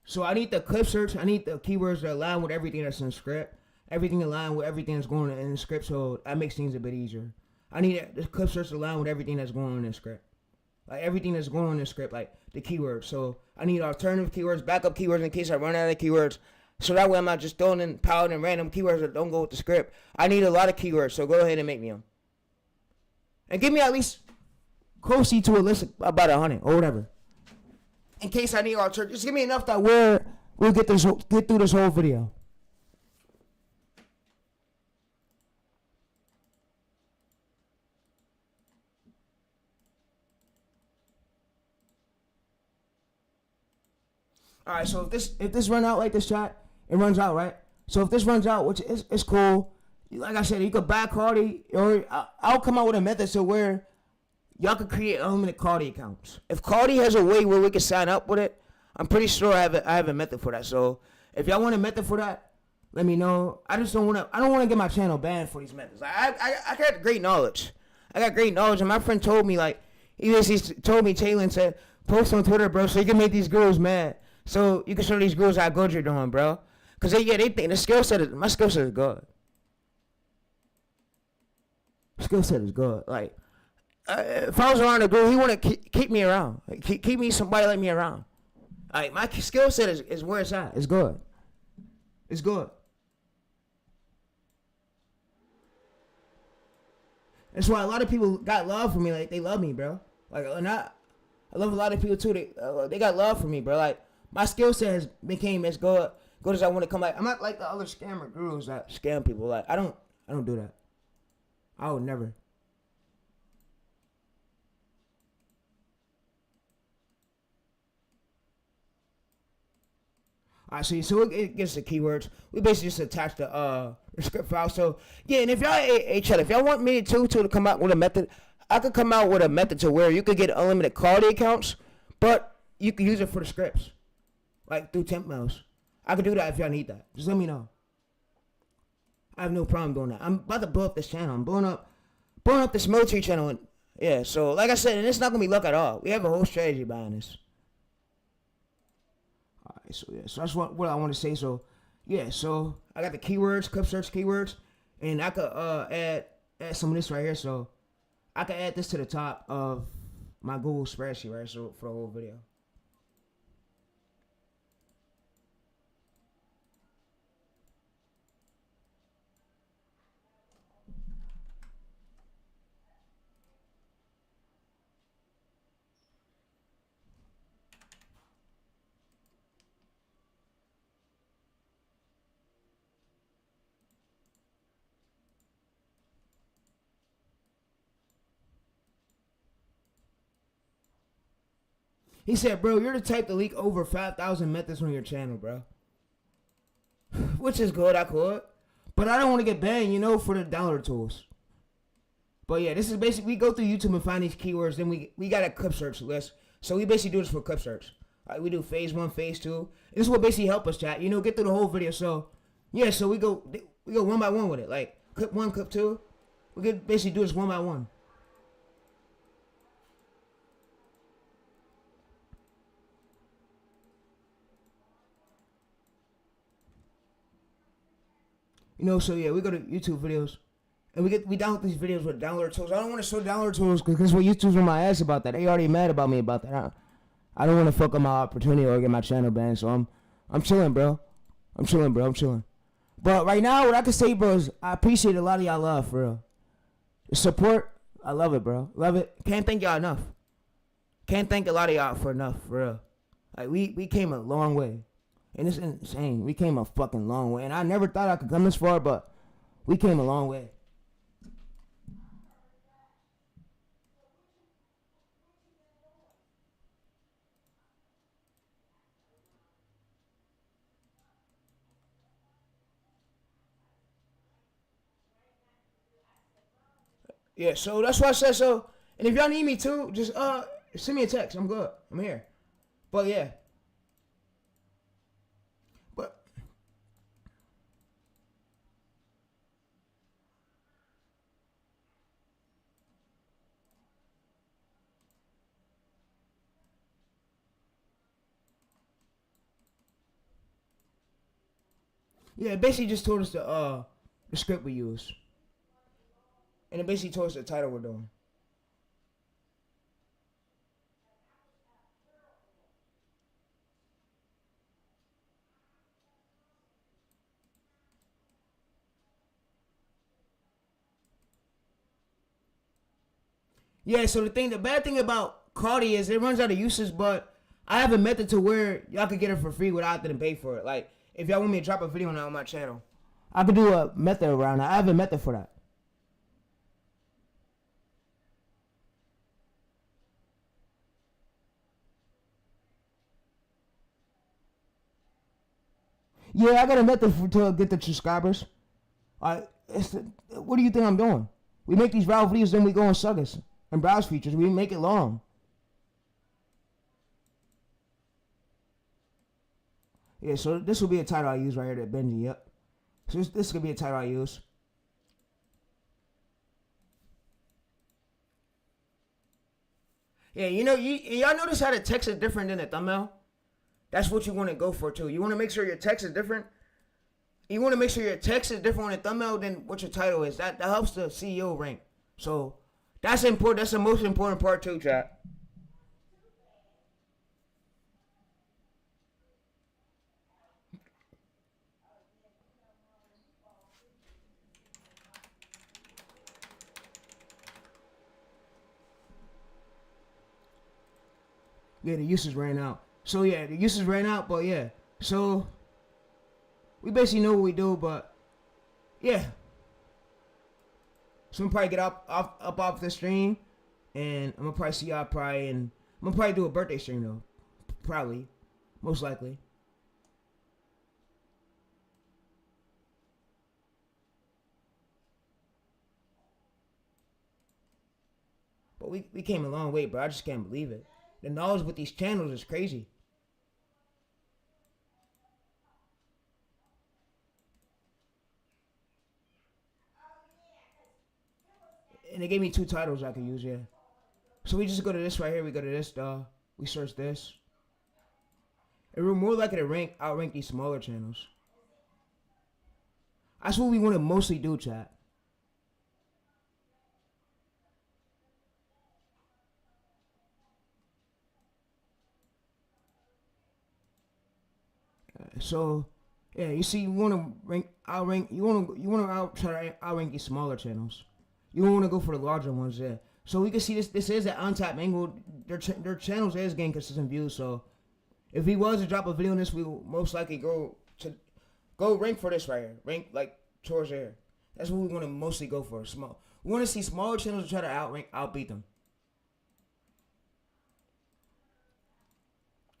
So I need the clip search, I need the keywords that align with everything that's in the script. Everything align with everything that's going on in the script, so that makes things a bit easier. I need the clip search to align with everything that's going on in the script. Like everything that's going on in the script, like the keywords. So I need alternative keywords, backup keywords in case I run out of keywords. So that way I'm not just throwing in piling in random keywords that don't go with the script. I need a lot of keywords, so go ahead and make me them. And give me at least close to a list of about 100 or whatever. In case I need alternative, just give me enough that we'll get through this whole video. All right, so if this run out like this, chat, it runs out, right? So if this runs out, which is cool, like I said, you could buy Cardi, or I'll come out with a method so where y'all could create unlimited Cardi accounts. If Cardi has a way where we can sign up with it, I'm pretty sure I have a method for that. So if y'all want a method for that, let me know. I don't want to get my channel banned for these methods. I got great knowledge. And my friend told me, like, he told me, Taylor, said, post on Twitter, bro, so you can make these girls mad. So you can show these girls how good you're doing, bro. Because they think my skill set is good. Skill set is good. Like, if I was around a girl, he want to keep me around. Like, keep me somebody like me around. Like, my skill set is where it's at. It's good. It's good. That's why a lot of people got love for me. Like, they love me, bro. Like, I love a lot of people too. They got love for me, bro. Like, my skill set has became as good as I want to come. Like, I'm not like the other scammer gurus that scam people. Like, I don't do that. I would never. Alright, so it gets the keywords. We basically just attach the script file. So yeah, and if y'all want me to come out with a method, I could come out with a method to where you could get unlimited Cardi accounts, but you can use it for the scripts, like through temp mails. I could do that if y'all need that. Just let me know. I have no problem doing that. I'm about to blow up this channel. I'm blowing up this military channel. And, yeah, so like I said, and it's not gonna be luck at all. We have a whole strategy behind this. Alright, so yeah, so that's what I want to say. So yeah, so I got the keywords, clip search keywords, and I could add some of this right here. So I can add this to the top of my Google spreadsheet, right? So for the whole video. He said, bro, you're the type to leak over 5,000 methods on your channel, bro. Which is good, I could. But I don't want to get banned, for the download tools. But yeah, this is basically, we go through YouTube and find these keywords, then we got a clip search list. So we basically do this for clip search. We do phase 1, phase 2. This is what basically help us, chat. Get through the whole video. So yeah, so we go one by one with it. Like clip 1, clip 2. We could basically do this one by one. So yeah, we go to YouTube videos, and we download these videos with downloader tools. I don't want to show downloader tools because what YouTube's on my ass about that. They already mad about me about that. I don't want to fuck up my opportunity or get my channel banned. So I'm chilling, bro. I'm chilling. But right now, what I can say, bro, is I appreciate a lot of y'all love, for real. The support, I love it, bro. Love it. Can't thank y'all enough. Can't thank a lot of y'all for enough, for real. Like we came a long way. And it's insane. We came a fucking long way. And I never thought I could come this far, but we came a long way. Yeah, so that's why I said so. And if y'all need me too, just send me a text. I'm good. I'm here. But yeah. Yeah, it basically just told us the script we use. And it basically told us the title we're doing. Yeah, so the bad thing about Cardi is it runs out of uses, but I have a method to where y'all could get it for free without having to pay for it. Like, if y'all want me to drop a video now on my channel, I could do a method around that. I have a method for that. Yeah, I got a method to get the subscribers. What do you think I'm doing? We make these viral videos, then we go and suck us and browse features. We make it long. Yeah, so this will be a title I use right here, that Benji. Yep. So this could be a title I use. Yeah, you know, y'all notice how the text is different than the thumbnail? That's what you want to go for too. You want to make sure your text is different. You want to make sure your text is different on the thumbnail than what your title is. That helps the CEO rank. So that's important. That's the most important part too, chat. Yeah, the uses ran out. So yeah, the uses ran out, but yeah. So we basically know what we do, but yeah. So I'm gonna probably get up off the stream, and I'm gonna probably see y'all and I'm gonna probably do a birthday stream though. Probably. Most likely. But we came a long way, bro. I just can't believe it. The knowledge with these channels is crazy. And they gave me 2 titles I could use, yeah. So we just go to this right here. We go to this, we search this. And we're more likely to outrank these smaller channels. That's what we want to mostly do, chat. So, yeah, you see, you want to try to outrank these smaller channels. You don't want to go for the larger ones, yeah. So we can see this is an untapped angle. Their channels is getting consistent views. So if we was to drop a video on this, we will most likely go rank for this right here. Rank like towards here. That's what we want to mostly go for. Small. We want to see smaller channels try to outbeat them.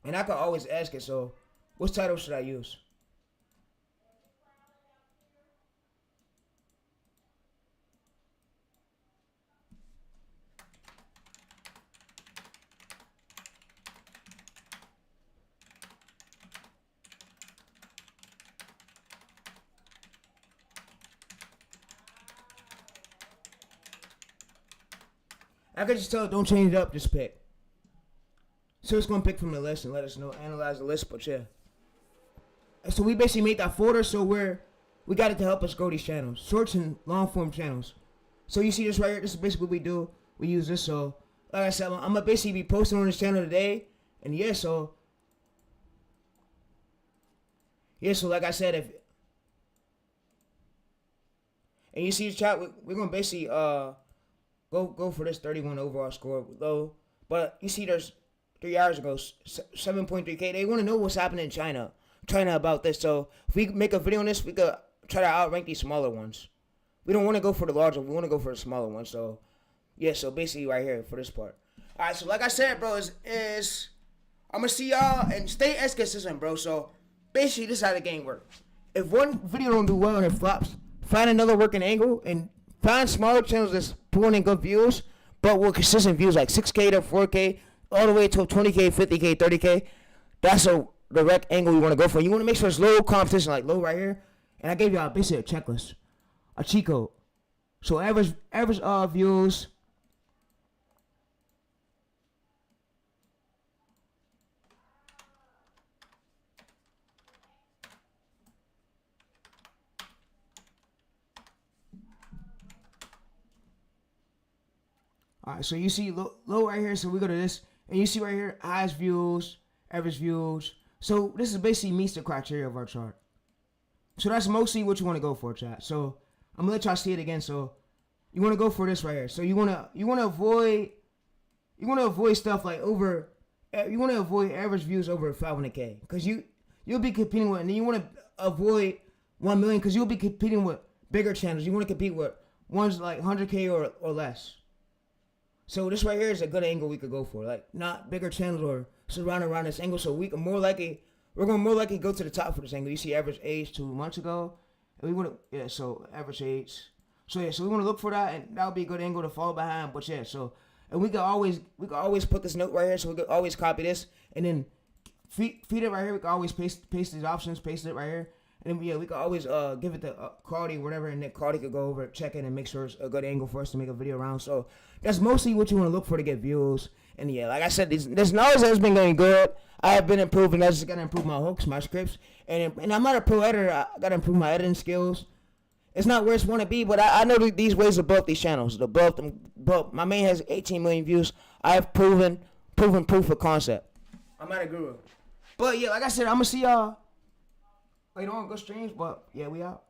And I could always ask it. So what title should I use? I could just tell it, don't change it up, just pick. So it's going to pick from the list and let us know, analyze the list, but yeah. So we basically made that folder so we got it to help us grow these channels. Shorts and long form channels. So you see this right here, this is basically what we do. We use this, so like I said, I'm going to basically be posting on this channel today. And yeah, so like I said, and you see the chat, we're going to basically, Go for this 31 overall score low. But you see there's 3 hours ago, 7.3K. They want to know what's happening in China about this. So if we make a video on this, we could try to outrank these smaller ones. We don't want to go for the large one. We want to go for the smaller one. So yeah, so basically right here for this part. All right, so like I said, bro, is I'm going to see y'all and stay as consistent, bro. So basically this is how the game works. If one video don't do well and it flops, find another working angle and find smaller channels that's pulling in good views, but with consistent views like 6K to 4K, all the way to 20K, 50K, 30K. That's a direct angle we want to go for. You want to make sure it's low competition, like low right here. And I gave y'all basically a checklist, a cheat code. So average views. Alright, so you see low right here, so we go to this, and you see right here, highest views, average views. So this is basically meets the criteria of our chart. So that's mostly what you want to go for, chat. So I'm gonna let y'all see it again. So you want to go for this right here. So you want to avoid stuff like over. You want to avoid average views over 500K because you'll be competing with, and then you want to avoid 1 million because you'll be competing with bigger channels. You want to compete with ones like 100K or less. So this right here is a good angle we could go for, like not bigger channels or surrounded around this angle. So we're going to more likely go to the top for this angle. You see average age 2 months ago, and we want to so average age. So we want to look for that, and that would be a good angle to follow behind. But and we can always put this note right here, so we can always copy this and then feed it right here. We can always paste these options, paste it right here, and then we can always give it the quality or whatever, and then quality could go over, check it, and make sure it's a good angle for us to make a video around. So that's mostly what you want to look for to get views. And yeah, like I said, this knowledge has been going good. I have been improving. I just got to improve my hooks, my scripts, and I'm not a pro editor. I got to improve my editing skills. It's not where it's want to be, but I know these ways to build these channels. To build them, my main has 18 million views. I have proven proof of concept. I'm not a guru. But yeah, like I said, I'm going to see y'all later on, good streams, but yeah, we out.